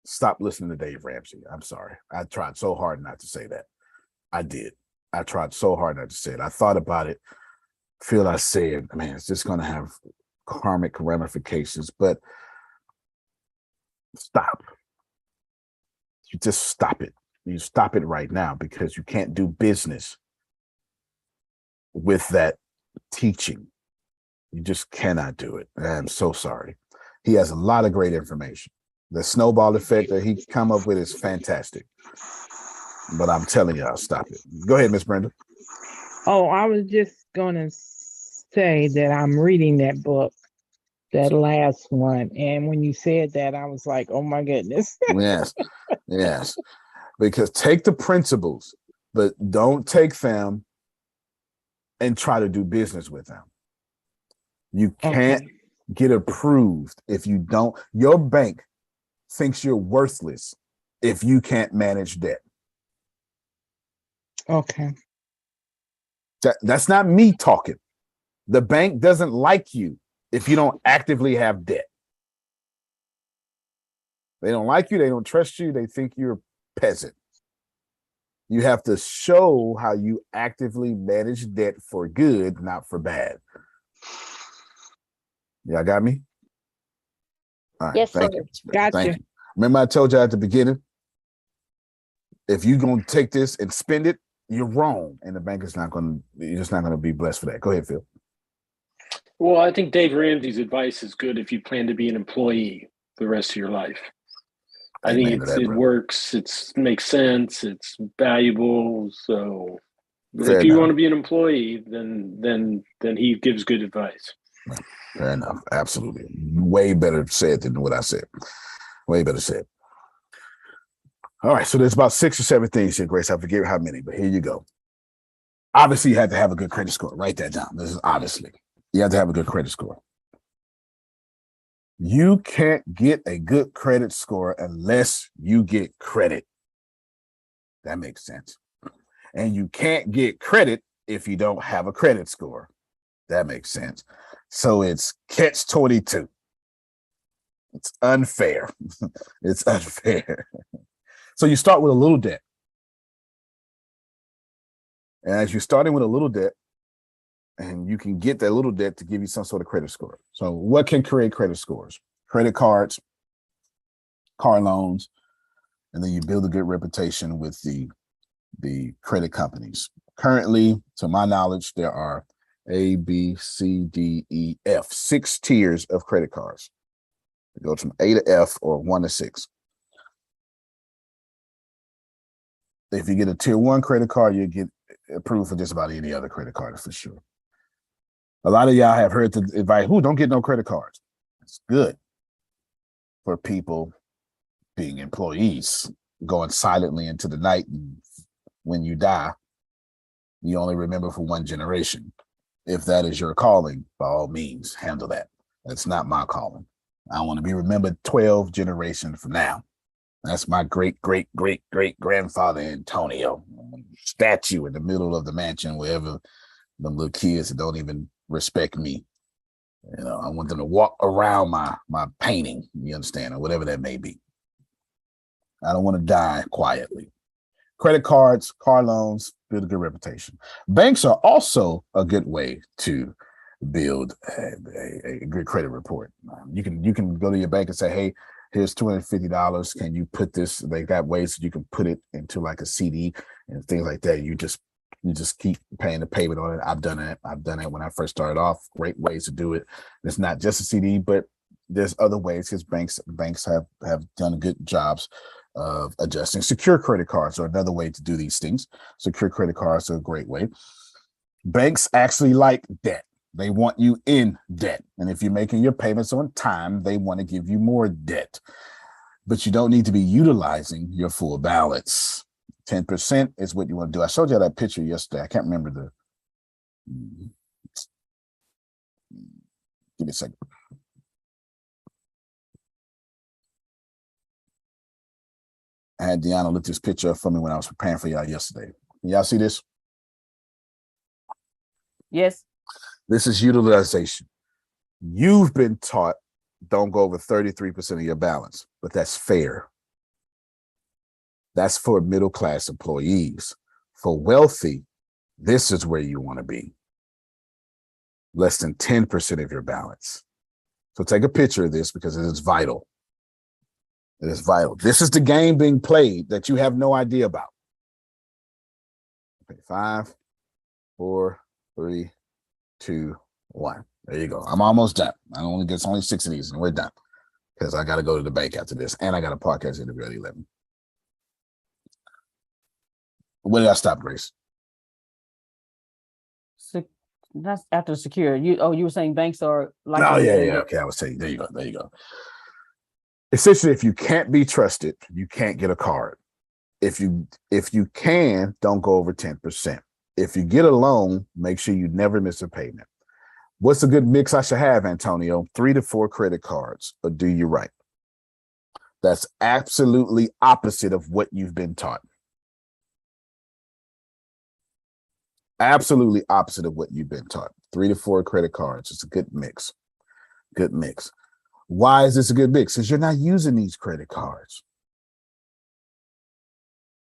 Stop listening to Dave Ramsey. I'm sorry. I tried so hard not to say that. I did. I tried so hard not to say it. I thought about it. Feel I said, man, it's just going to have karmic ramifications, but stop. You just stop it. You stop it right now, because you can't do business with that teaching. You just cannot do it. I'm so sorry. He has a lot of great information. The snowball effect that he come up with is fantastic. But I'm telling y'all, stop it. Go ahead, Miss Brenda. Oh, I was just going to say that I'm reading that book, that last one. And when you said that, I was like, oh my goodness. Yes. Because take the principles, but don't take them and try to do business with them. You can't get approved if you don't. Your bank thinks you're worthless if you can't manage debt. Okay. That's not me talking. The bank doesn't like you if you don't actively have debt. They don't like you. They don't trust you. They think you're a peasant. You have to show how you actively manage debt for good, not for bad. Y'all got me? All right. Yes, Thank sir. you. Got Thank you. you. Remember I told you at the beginning, if you're going to take this and spend it, you're wrong. And the bank is you're just not going to be blessed for that. Go ahead, Phil. Well, I think Dave Ramsey's advice is good if you plan to be an employee the rest of your life. I think it works. It makes sense. It's valuable. So if you want to be an employee, then he gives good advice. Fair enough. Absolutely. Way better said than what I said. Way better said. All right. So there's about 6 or 7 things here, Grace. I forget how many, but here you go. Obviously, you have to have a good credit score. Write that down. This is obviously. You have to have a good credit score. You can't get a good credit score unless you get credit. That makes sense. And you can't get credit if you don't have a credit score. That makes sense. So it's catch-22. It's unfair. It's unfair. So you start with a little debt. And as you're starting with a little debt, and you can get that little debt to give you some sort of credit score. So what can create credit scores? Credit cards, car loans, and then you build a good reputation with the credit companies. Currently, to my knowledge, there are A, B, C, D, E, F, 6 tiers of credit cards. It goes from A to F or 1 to 6. If you get a tier 1 credit card, you get approved for just about any other credit card for sure. A lot of y'all have heard the advice, don't get no credit cards. It's good for people being employees, going silently into the night, and when you die, you only remember for 1 generation. If that is your calling, by all means, handle that. That's not my calling. I want to be remembered 12 generations from now. That's my great-great-great-great-grandfather Antonio. Statue in the middle of the mansion, wherever them little kids that don't even respect me. I want them to walk around my painting, you understand, or whatever that may be. I don't want to die quietly. Credit cards, car loans, build a good reputation. Banks are also a good way to build a good credit report. You can go to your bank and say, hey, here's $250. Can you put this? They got ways that you can put it into like a CD and things like that. You just keep paying the payment on it. I've done it. When I first started off. Great ways to do it. It's not just a CD, but there's other ways because banks have done good jobs of adjusting. Secure credit cards are another way to do these things. Secure credit cards are a great way. Banks actually like debt. They want you in debt. And if you're making your payments on time, they want to give you more debt. But you don't need to be utilizing your full balance. 10% is what you want to do. I showed you that picture yesterday. I can't remember give me a second. I had Deanna look this picture up for me when I was preparing for y'all yesterday. Can y'all see this? Yes. This is utilization. You've been taught don't go over 33% of your balance, but that's fair. That's for middle-class employees. For wealthy, this is where you want to be. Less than 10% of your balance. So take a picture of this because it is vital. It is vital. This is the game being played that you have no idea about. Okay, 5, 4, 3, 2, 1. There you go. I'm almost done. It's only 6 of these and we're done. Because I got to go to the bank after this. And I got a podcast interview at 11. Where did I stop, Grace? That's after secure. You were saying banks are like. Oh, yeah. Okay, I was saying, there you go. Essentially, if you can't be trusted, you can't get a card. If you can, don't go over 10%. If you get a loan, make sure you never miss a payment. What's a good mix I should have, Antonio? 3 to 4 credit cards, or do you right? That's absolutely opposite of what you've been taught. Absolutely opposite of what you've been taught. 3 to 4 credit cards. It's a good mix. Good mix. Why is this a good mix? Because you're not using these credit cards.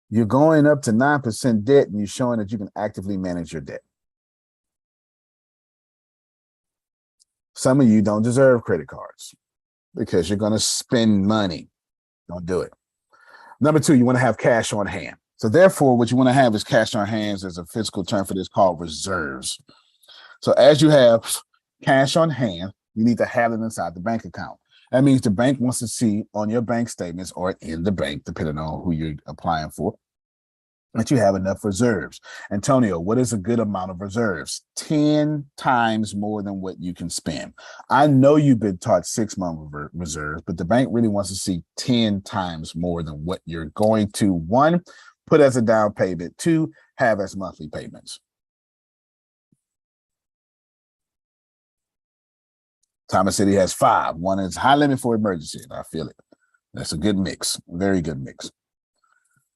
You're going up to 9% debt and you're showing that you can actively manage your debt. Some of you don't deserve credit cards because you're going to spend money. Don't do it. Number 2, you want to have cash on hand. So therefore, what you want to have is cash on hand. There's a physical term for this called reserves. So as you have cash on hand, you need to have it inside the bank account. That means the bank wants to see on your bank statements or in the bank, depending on who you're applying for, that you have enough reserves. Antonio, what is a good amount of reserves? 10 times more than what you can spend. I know you've been taught 6-month reserves, but the bank really wants to see 10 times more than what you're going to, 1, put as a down payment, 2, have as monthly payments. Thomas City has 5. 1 is high limit for emergency, and I feel it. That's a good mix, very good mix.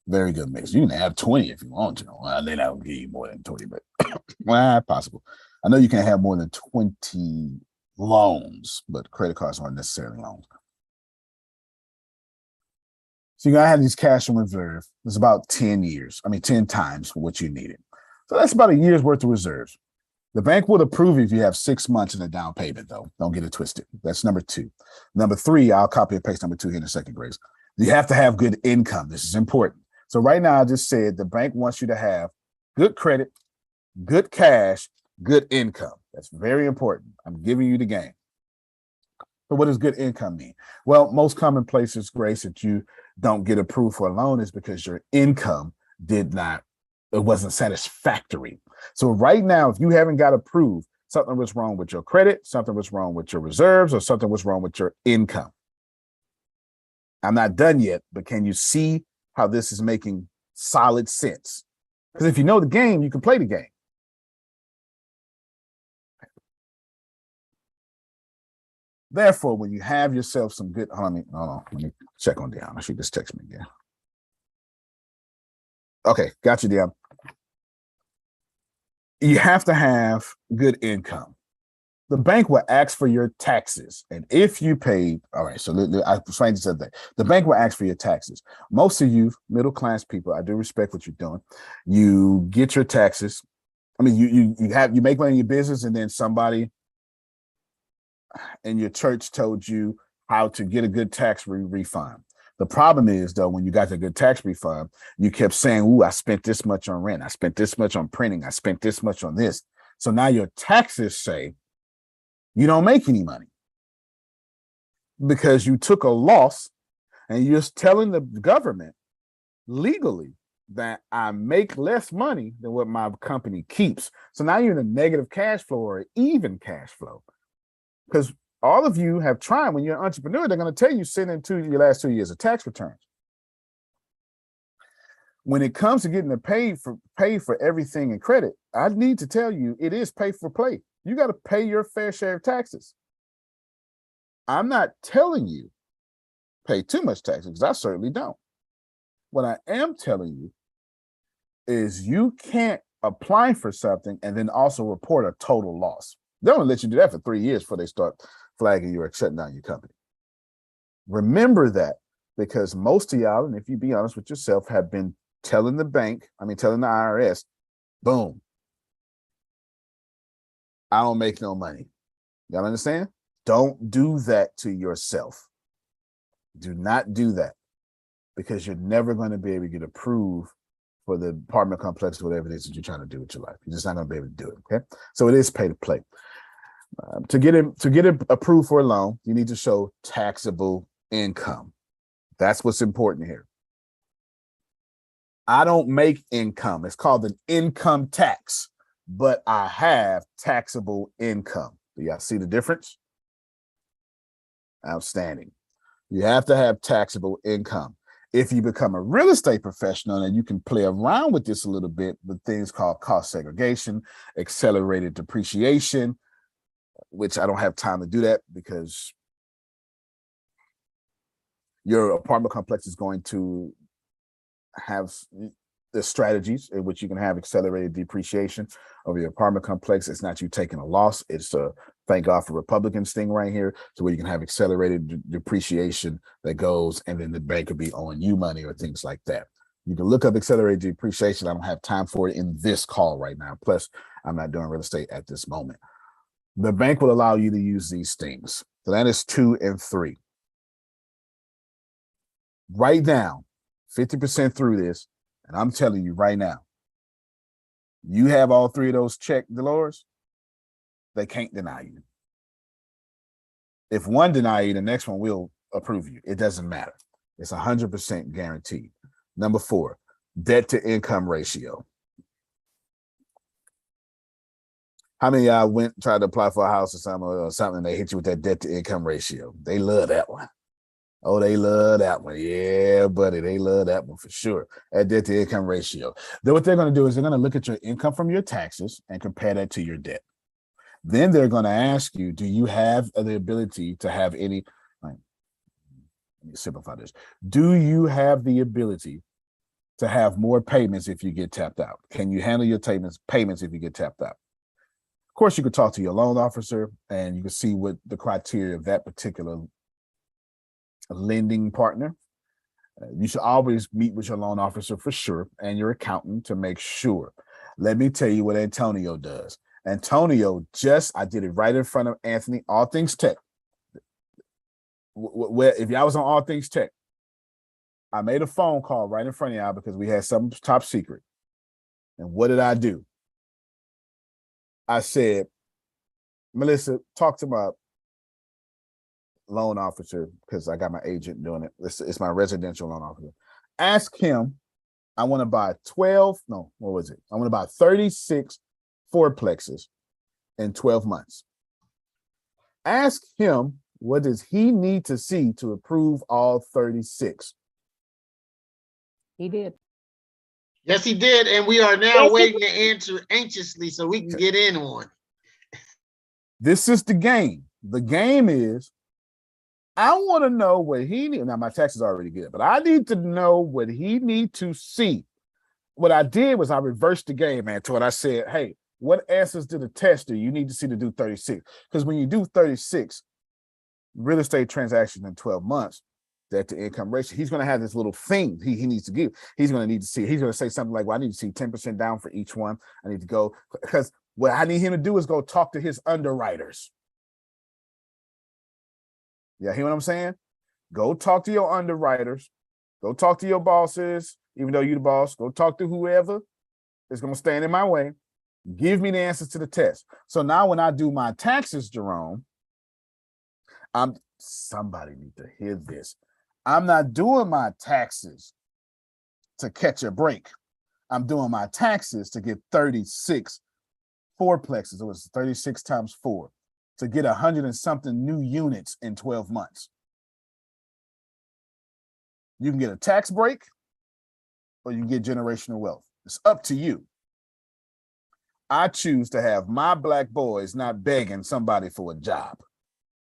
Very good mix. You can have 20 if you want to. Well, they don't give you more than 20, but well, possible. I know you can have more than 20 loans, but credit cards aren't necessarily loans. So you gotta have these cash in reserve. It's about 10 times what you needed. So that's about a year's worth of reserves. The bank would approve if you have 6 months in a down payment, though. Don't get it twisted. That's number 2. Number 3, I'll copy and paste number 2 here in a second, Grace. You have to have good income. This is important. So right now, I just said the bank wants you to have good credit, good cash, good income. That's very important. I'm giving you the game. So what does good income mean? Well, most common places, Grace, that you don't get approved for a loan is because your income wasn't satisfactory. So right now, if you haven't got approved, something was wrong with your credit, something was wrong with your reserves, or something was wrong with your income. I'm not done yet, but can you see how this is making solid sense? Because if you know the game, you can play the game. Therefore, when you have yourself some good, hold on, let me check on Deanna. She just texted me again. Okay, got you, Deanna. You have to have good income. The bank will ask for your taxes. And if you paid, all right, so I explained this other day. The bank will ask for your taxes. Most of you middle-class people, I do respect what you're doing. You get your taxes. I mean, you make money in your business, and then somebody in your church told you how to get a good tax refund. The problem is, though, when you got the good tax refund, you kept saying, ooh, I spent this much on rent. I spent this much on printing. I spent this much on this. So now your taxes say you don't make any money because you took a loss, and you're telling the government legally that I make less money than what my company keeps. So now you're in a negative cash flow or even cash flow. Because all of you have tried, when you're an entrepreneur, they're going to tell you send in your last 2 years of tax returns. When it comes to getting paid for everything in credit, I need to tell you, it is pay for play. You got to pay your fair share of taxes. I'm not telling you pay too much taxes, because I certainly don't. What I am telling you is you can't apply for something and then also report a total loss. They only let you do that for 3 years before they start flagging you or shutting down your company. Remember that, because most of y'all, and if you be honest with yourself, have been telling the IRS, boom, I don't make no money. Y'all understand? Don't do that to yourself. Do not do that, because you're never going to be able to get approved for the apartment complex, whatever it is that you're trying to do with your life. You're just not going to be able to do it. Okay, so it is pay to play. To get it approved for a loan, you need to show taxable income. That's what's important here. I don't make income. It's called an income tax, but I have taxable income. Do y'all see the difference? Outstanding. You have to have taxable income. If you become a real estate professional, and you can play around with this a little bit with things called cost segregation, accelerated depreciation, which I don't have time to do that because your apartment complex is going to have the strategies in which you can have accelerated depreciation of your apartment complex. It's not you taking a loss. It's thank God for Republicans thing right here, to where you can have accelerated depreciation that goes, and then the bank will be owing you money or things like that. You can look up accelerated depreciation. I don't have time for it in this call right now. Plus, I'm not doing real estate at this moment. The bank will allow you to use these things. So that is 2 and 3. Right now, 50% through this, and I'm telling you right now, you have all 3 of those checked, Dolores, they can't deny you. If one deny you, the next one will approve you. It doesn't matter. It's 100% guaranteed. Number 4, debt to income ratio. How many of y'all went tried to apply for a house or something and they hit you with that debt to income ratio? They love that one. Oh, they love that one. Yeah, buddy, they love that one for sure. That debt to income ratio. Then what they're going to do is they're going to look at your income from your taxes and compare that to your debt. Then they're going to ask you, do you have the ability to have any, let me simplify this. Do you have the ability to have more payments if you get tapped out? Can you handle your payments if you get tapped out? Of course, you could talk to your loan officer and you can see what the criteria of that particular lending partner. You should always meet with your loan officer for sure and your accountant to make sure. Let me tell you what Antonio does. Antonio I did it right in front of Anthony, All Things Tech. Where if y'all was on All Things Tech, I made a phone call right in front of y'all because we had some top secret. And what did I do? I said, Melissa, talk to my loan officer because I got my agent doing it. It's my residential loan officer. Ask him, I want to buy 12, no, what was it? I want to buy 36 fourplexes in 12 months. Ask him, what does he need to see to approve all 36? He did. Yes, he did. And we are now waiting to answer anxiously so we can get in on. This is the game. The game is, I want to know what he needs. Now, my tax is already good, but I need to know what he needs to see. What I did was I reversed the game, man, to it. I said, hey, what answers to the test do you need to see to do 36? Because when you do 36 real estate transactions in 12 months, that to income ratio, he's going to have this little thing he needs to give. He's going to need to see, he's going to say something like, well, I need to see 10% down for each one. I need to go, because what I need him to do is go talk to his underwriters. Yeah, hear what I'm saying? Go talk to your underwriters. Go talk to your bosses, even though you're the boss. Go talk to whoever is going to stand in my way. Give me the answers to the test. So now when I do my taxes, Jerome, somebody need to hear this. I'm not doing my taxes to catch a break. I'm doing my taxes to get 36 fourplexes. It was 36 times 4 to get 100 and something new units in 12 months. You can get a tax break or you can get generational wealth. It's up to you. I choose to have my Black boys not begging somebody for a job.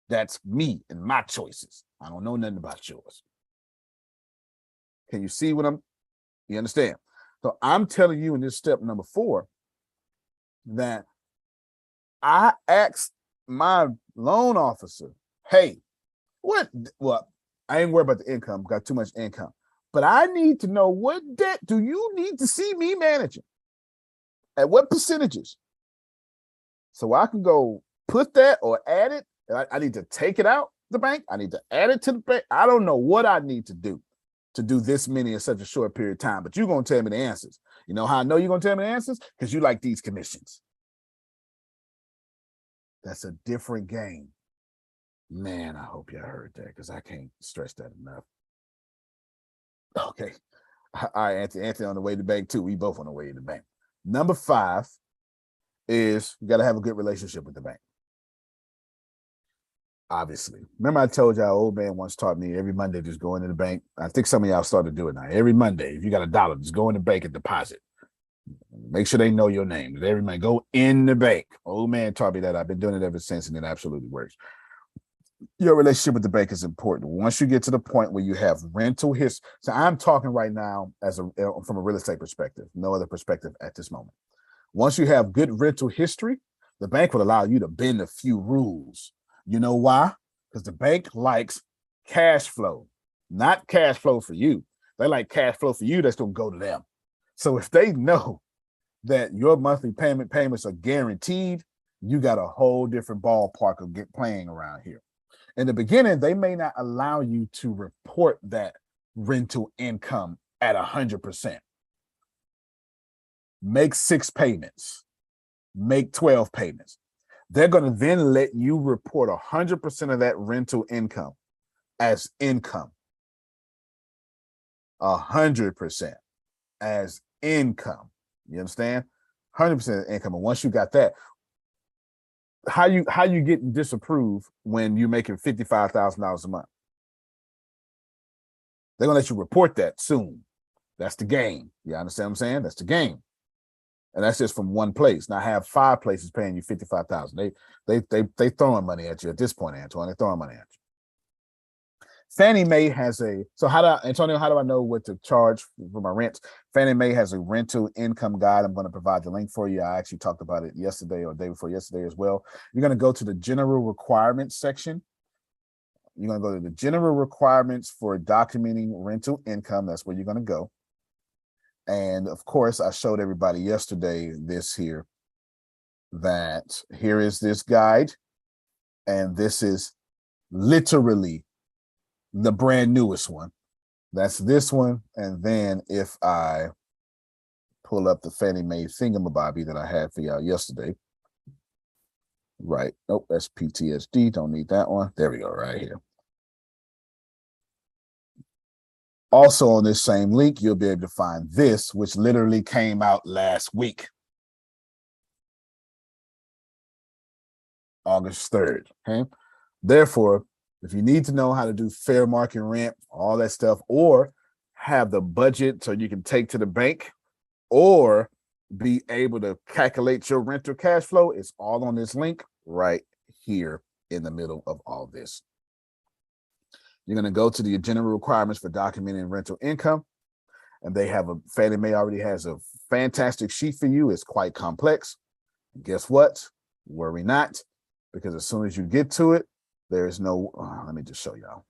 That's me and my choices. I don't know nothing about yours. Can you see what you understand? So I'm telling you in this step number 4 that I asked my loan officer, hey, well, I ain't worried about the income, got too much income, but I need to know what debt do you need to see me managing? At what percentages? So I can go put that or add it. I need to take it out the bank. I need to add it to the bank. I don't know what I need to do this many in such a short period of time, but you're going to tell me the answers. You know how I know you're going to tell me the answers? Because you like these commissions. That's a different game. Man, I hope y'all heard that because I can't stress that enough. Okay. All right, Anthony on the way to the bank too. We both on the way to the bank. Number 5 is you got to have a good relationship with the bank. Obviously. Remember I told y'all old man once taught me every Monday just go into the bank. I think some of y'all started to do it now. Every Monday, if you got $1, just go in the bank and deposit. Make sure they know your name. Every Monday, go in the bank. Old man taught me that. I've been doing it ever since, and it absolutely works. Your relationship with the bank is important. Once you get to the point where you have rental history, so I'm talking right now from a real estate perspective, no other perspective at this moment. Once you have good rental history, the bank will allow you to bend a few rules. You know why? Because the bank likes cash flow, not cash flow for you. They like cash flow for you that's going to go to them. So if they know that your monthly payments are guaranteed, you got a whole different ballpark of playing around here. In the beginning, they may not allow you to report that rental income at 100%. Make 6 payments, make 12 payments. They're going to then let you report 100% of that rental income as income. 100%. as income. You understand? 100% income. And once you got that, how you get disapproved when you're making $55,000 a month? They're gonna let you report that soon. That's the game. You understand what I'm saying? That's the game. And that's just from one place. Now I have 5 places paying you $55,000. They throwing money at you at this point, Antoine. They're throwing money at you. Fannie Mae has Antonio, how do I know what to charge for my rent? Fannie Mae has a rental income guide. I'm going to provide the link for you. I actually talked about it yesterday or the day before yesterday as well. You're going to go to the general requirements section. You're going to go to the general requirements for documenting rental income. That's where you're going to go. And of course, I showed everybody yesterday this here, that here is this guide. And this is literally the brand newest one. That's this one. And then if I pull up the Fannie Mae thingamabobby that I had for y'all yesterday, right? Nope, that's PTSD. Don't need that one. There we go, right here. Also on this same link, you'll be able to find this, which literally came out last week, August 3rd. Okay. Therefore, if you need to know how to do fair market rent, all that stuff, or have the budget so you can take to the bank, or be able to calculate your rental cash flow, it's all on this link right here in the middle of all this. You're going to go to the general requirements for documenting rental income, and Fannie Mae already has a fantastic sheet for you. It's quite complex. And guess what? Worry not, because as soon as you get to it, there is no, let me just show y'all,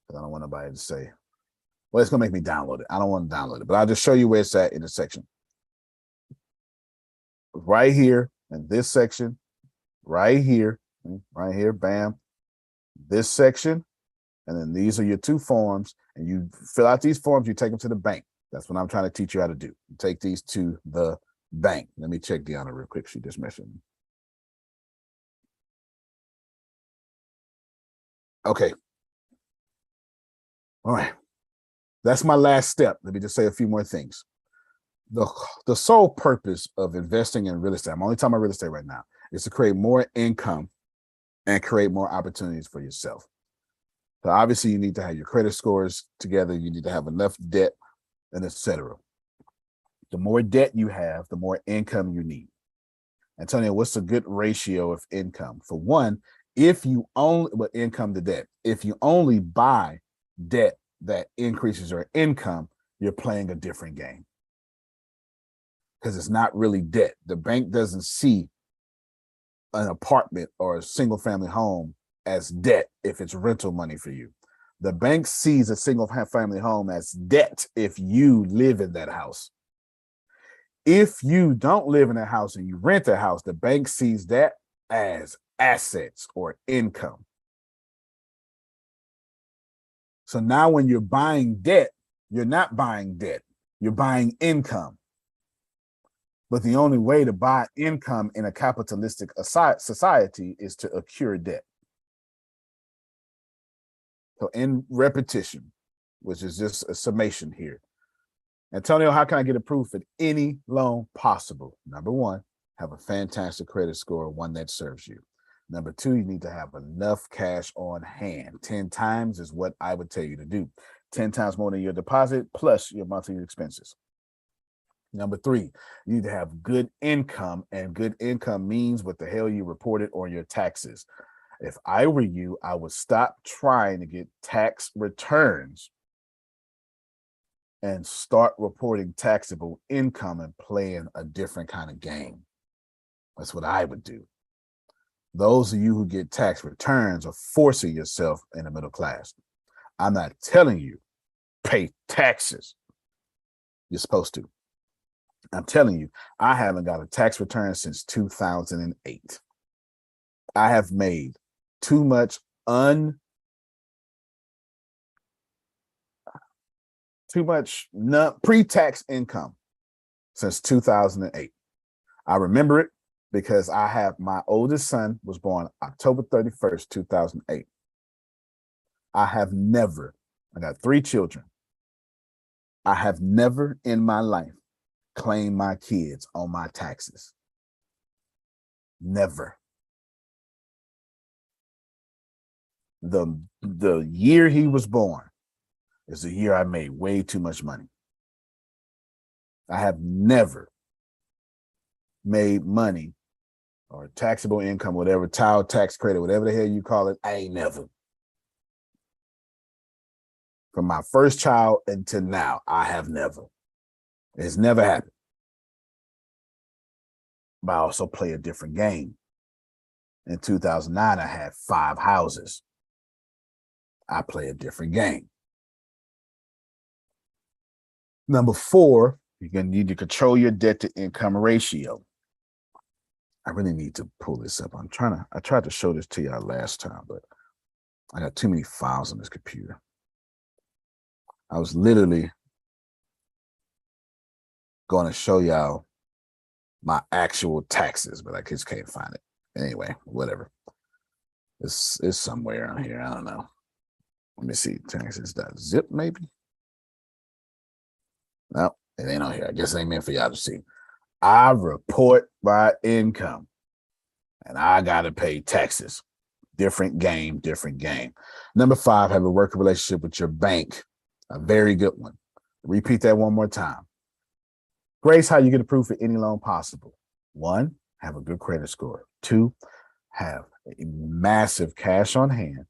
because I don't want nobody to say, well, it's going to make me download it. I don't want to download it, but I'll just show you where it's at in the section. Right here in this section, right here, bam, this section. And then these are your 2 forms, and you fill out these forms, you take them to the bank. That's what I'm trying to teach you how to do. You take these to the bank. Let me check Deanna real quick. She just mentioned. Okay. All right. That's my last step. Let me just say a few more things. The sole purpose of investing in real estate, I'm only talking about real estate right now, is to create more income and create more opportunities for yourself. So obviously you need to have your credit scores together. You need to have enough debt, and etc. The more debt you have, the more income you need. Antonio, what's a good ratio of income? For one, income to debt, if you only buy debt that increases your income, you're playing a different game, because it's not really debt. The bank doesn't see an apartment or a single family home as debt if it's rental money for you. The bank sees a single family home as debt if you live in that house. If you don't live in a house and you rent a house, the bank sees that as assets or income. So now when you're buying debt, you're not buying debt, you're buying income. But the only way to buy income in a capitalistic society is to accrue debt. So in repetition, which is just a summation here. Antonio, how can I get approved for any loan possible? Number 1, have a fantastic credit score, one that serves you. Number 2, you need to have enough cash on hand. 10 times is what I would tell you to do. 10 times more than your deposit plus your monthly expenses. Number 3, you need to have good income, and good income means what the hell you reported on your taxes. If I were you, I would stop trying to get tax returns and start reporting taxable income and playing a different kind of game. That's what I would do. Those of you who get tax returns are forcing yourself in the middle class. I'm not telling you pay taxes. You're supposed to. I'm telling you, I haven't got a tax return since 2008. I have made too much pre-tax income since 2008. I remember it because my oldest son was born October 31st, 2008. I got 3 children. I have never in my life claimed my kids on my taxes. Never. The year he was born is the year I made way too much money. I have never made money or taxable income, whatever, child tax credit, whatever the hell you call it. I ain't never. From my first child until now, I have never. It's never happened. But I also play a different game. In 2009, I had 5 houses. I play a different game. Number 4, you're going to need to control your debt to income ratio. I really need to pull this up. I tried to show this to y'all last time, but I got too many files on this computer. I was literally going to show y'all my actual taxes, but I just can't find it. Anyway, whatever. It's somewhere on here. I don't know. Let me see. Taxes.zip maybe? No, it ain't on here. I guess it ain't meant for y'all to see. I report my income and I got to pay taxes. Different game, different game. Number 5, have a working relationship with your bank. A very good one. Repeat that one more time. Grace, how you get approved for any loan possible. 1, have a good credit score. 2, have a massive cash on hand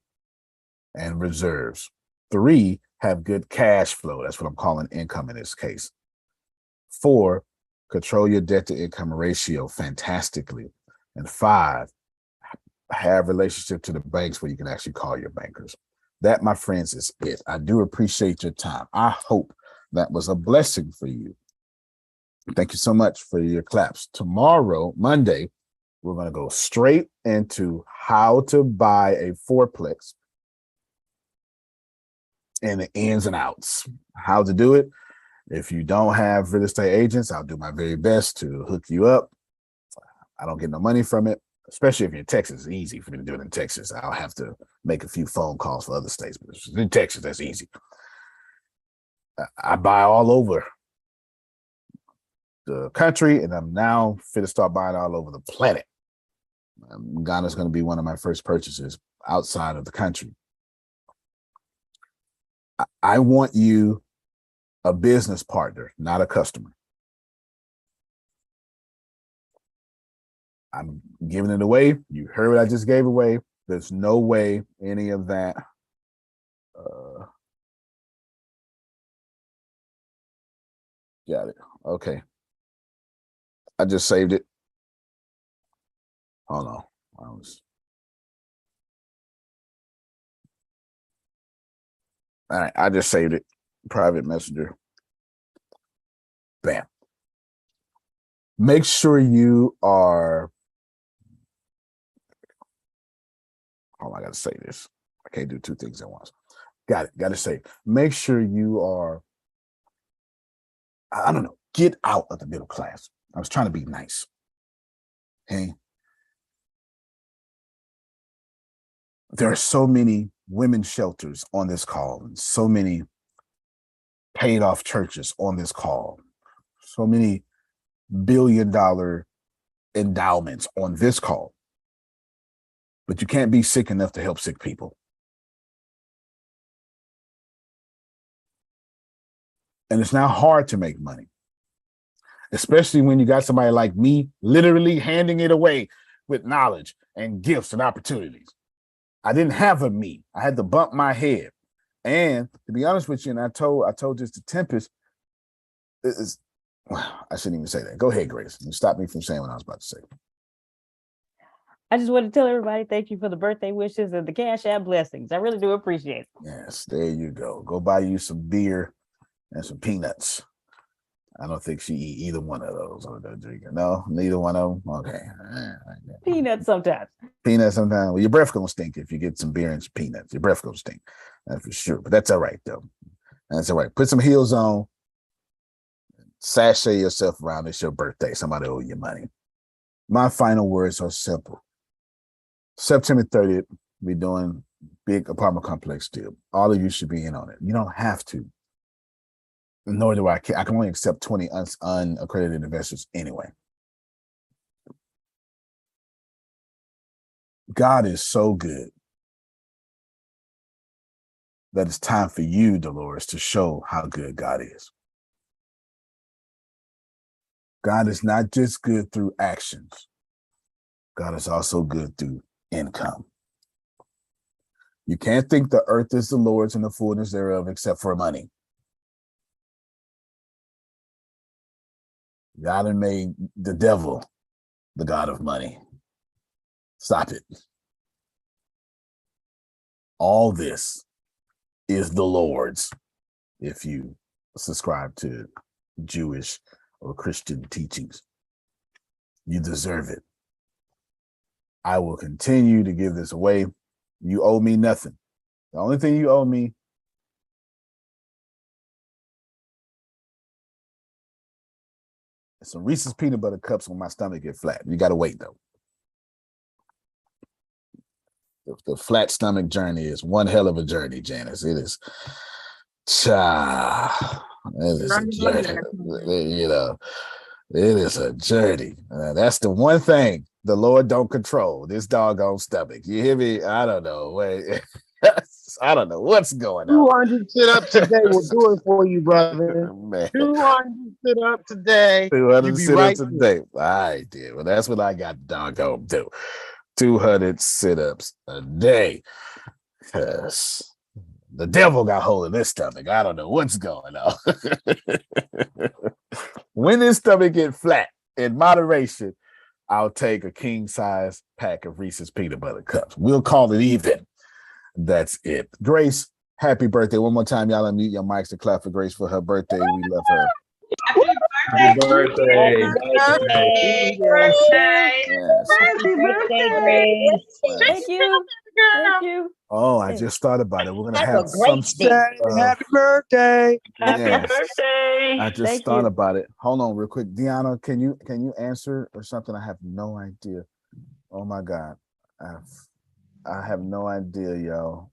and reserves. 3, have good cash flow. That's what I'm calling income in this case. 4, control your debt to income ratio fantastically. And 5, have relationship to the banks where you can actually call your bankers. That, my friends, is it. I do appreciate your time. I hope that was a blessing for you. Thank you so much for your claps. Tomorrow, Monday, we're going to go straight into how to buy a fourplex and the ins and outs. How to do it. If you don't have real estate agents, I'll do my very best to hook you up. I don't get no money from it, especially if you're in Texas. It's easy for me to do it in Texas. I'll have to make a few phone calls for other states, but in Texas, that's easy. I buy all over the country, and I'm now fit to start buying all over the planet. Ghana's going to be one of my first purchases outside of the country. I want you a business partner, not a customer. I'm giving it away. You heard what I just gave away. There's no way any of that got it. Okay. I just saved it. Hold on. All right, I just saved it. Private messenger. Bam. Make sure you are. Oh, I gotta say this. I can't do 2 things at once. Got it. Gotta say. Make sure you are. I don't know. Get out of the middle class. I was trying to be nice. Okay. There are so many women's shelters on this call, and so many paid off churches on this call, so many billion-dollar endowments on this call. But you can't be sick enough to help sick people. And it's now hard to make money, especially when you got somebody like me literally handing it away with knowledge and gifts and opportunities. I didn't have a me. I had to bump my head. And to be honest with you, and I told this to Tempest, I shouldn't even say that. Go ahead, Grace. You stop me from saying what I was about to say. I just want to tell everybody thank you for the birthday wishes and the Cash App blessings. I really do appreciate it. Yes, there you go. Go buy you some beer and some peanuts. I don't think she eat either one of those. No, neither one of them. Okay. Peanuts sometimes. Peanuts sometimes. Well, your breath gonna stink if you get some beer and some peanuts. Your breath gonna stink. That's for sure. But that's all right though. That's all right. Put some heels on. Sashay yourself around. It's your birthday. Somebody owe you money. My final words are simple. September 30th, we're doing big apartment complex deal. All of you should be in on it. You don't have to. Nor do I care. I can only accept 20 unaccredited investors anyway. God is so good that it's time for you, Dolores, to show how good God is. God is not just good through actions. God is also good through income. You can't think the earth is the Lord's and the fullness thereof except for money. God had made the devil the god of money. Stop it. All this is the Lord's if you subscribe to Jewish or Christian teachings. You deserve it. I will continue to give this away. You owe me nothing. The only thing you owe me is some Reese's peanut butter cups when my stomach get flat. You got to wait, though. The flat stomach journey is one hell of a journey, Janice. It is. It is a journey. You know, it is a journey. That's the one thing the Lord don't control. This doggone stomach. You hear me? I don't know. Wait. I don't know what's going on. 200 sit-ups today will do it for you, brother. Man. 200 sit-ups today. 200 sit-ups a day. I did. Well, that's what I got to doggone do. 200 sit-ups a day. Because the devil got hold of this stomach. I don't know what's going on. When this stomach get flat, in moderation, I'll take a king-size pack of Reese's peanut butter cups. We'll call it even. That's it. Grace, happy birthday. One more time, y'all unmute your mics to clap for Grace for her birthday. We love her. Happy birthday. Happy birthday. Yes. Happy birthday, Grace. Thank you. Thank you. Oh, I just thought about it. We're gonna Have have a great some. day. Happy birthday. Happy Yes. birthday. I just Thank thought you. about it. Hold on, real quick, Deanna. Can you answer or something? I have no idea. Oh my God, I have no idea, y'all,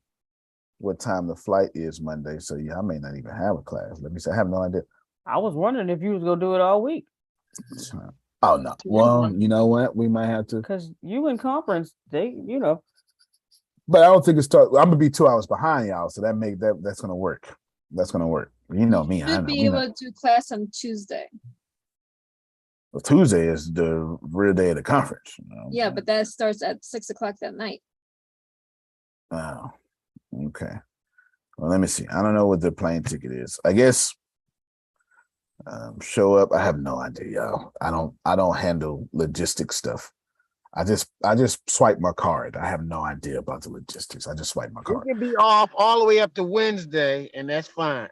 what time the flight is Monday. So yeah, I may not even have a class. Let me say, I have no idea. I was wondering if you was gonna do it all week. Oh no. Well, you know what? We might have to. Because you in conference, they. But I don't think it's. I'm gonna be 2 hours behind y'all, so that's gonna work. That's gonna work. You know me. I Should know. be able to do class on Tuesday. Well, Tuesday is the real day of the conference. Yeah, but that starts at 6 o'clock that night. Oh, okay. Well, let me see. I don't know what the plane ticket is. I guess show up. I have no idea, y'all. I don't handle logistic stuff. I just swipe my card. I have no idea about the logistics. I just swipe my You card. can be off all the way up to Wednesday, and that's fine.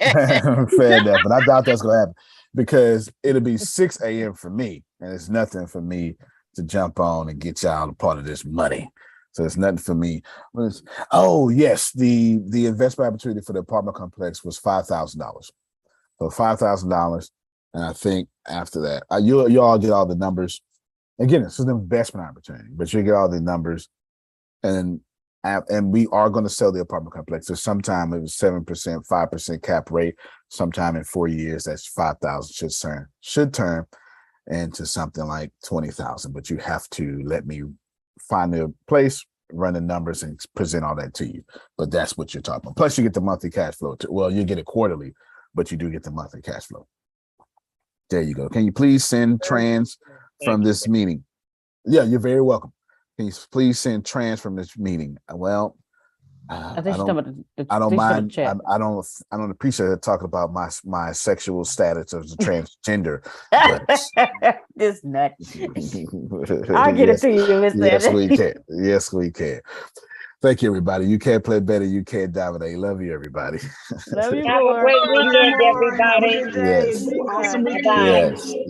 Fair enough, but I doubt that's gonna happen because it'll be 6 a.m. for me, and it's nothing for me to jump on and get y'all a part of this money. So it's nothing for me. Oh yes, the investment opportunity for the apartment complex was $5,000. So $5,000, and I think after that, you all get all the numbers. Again, it's an investment opportunity, but you get all the numbers, and we are going to sell the apartment complex. So sometime it was 7%, 5% cap rate. Sometime in 4 years, that's 5,000 should turn into something like 20,000. But you have to let me find the place, run the numbers, and present all that to you. But that's what you're talking about. Plus, you get the monthly cash flow. Well, you get it quarterly, but you do get the monthly cash flow. There you go. Can you please send trans from this meeting? Yeah, you're very welcome. Can you please send trans from this meeting? Well, I don't mind. I don't appreciate it talking about my sexual status as a transgender. This nut. I'll get it to you, Mr. Yes, we can. Yes, we can. Thank you, everybody. You can't play better. You can't dominate. Love you, everybody. Love you Have more. a great weekend, everybody. Yes. Awesome. Yes.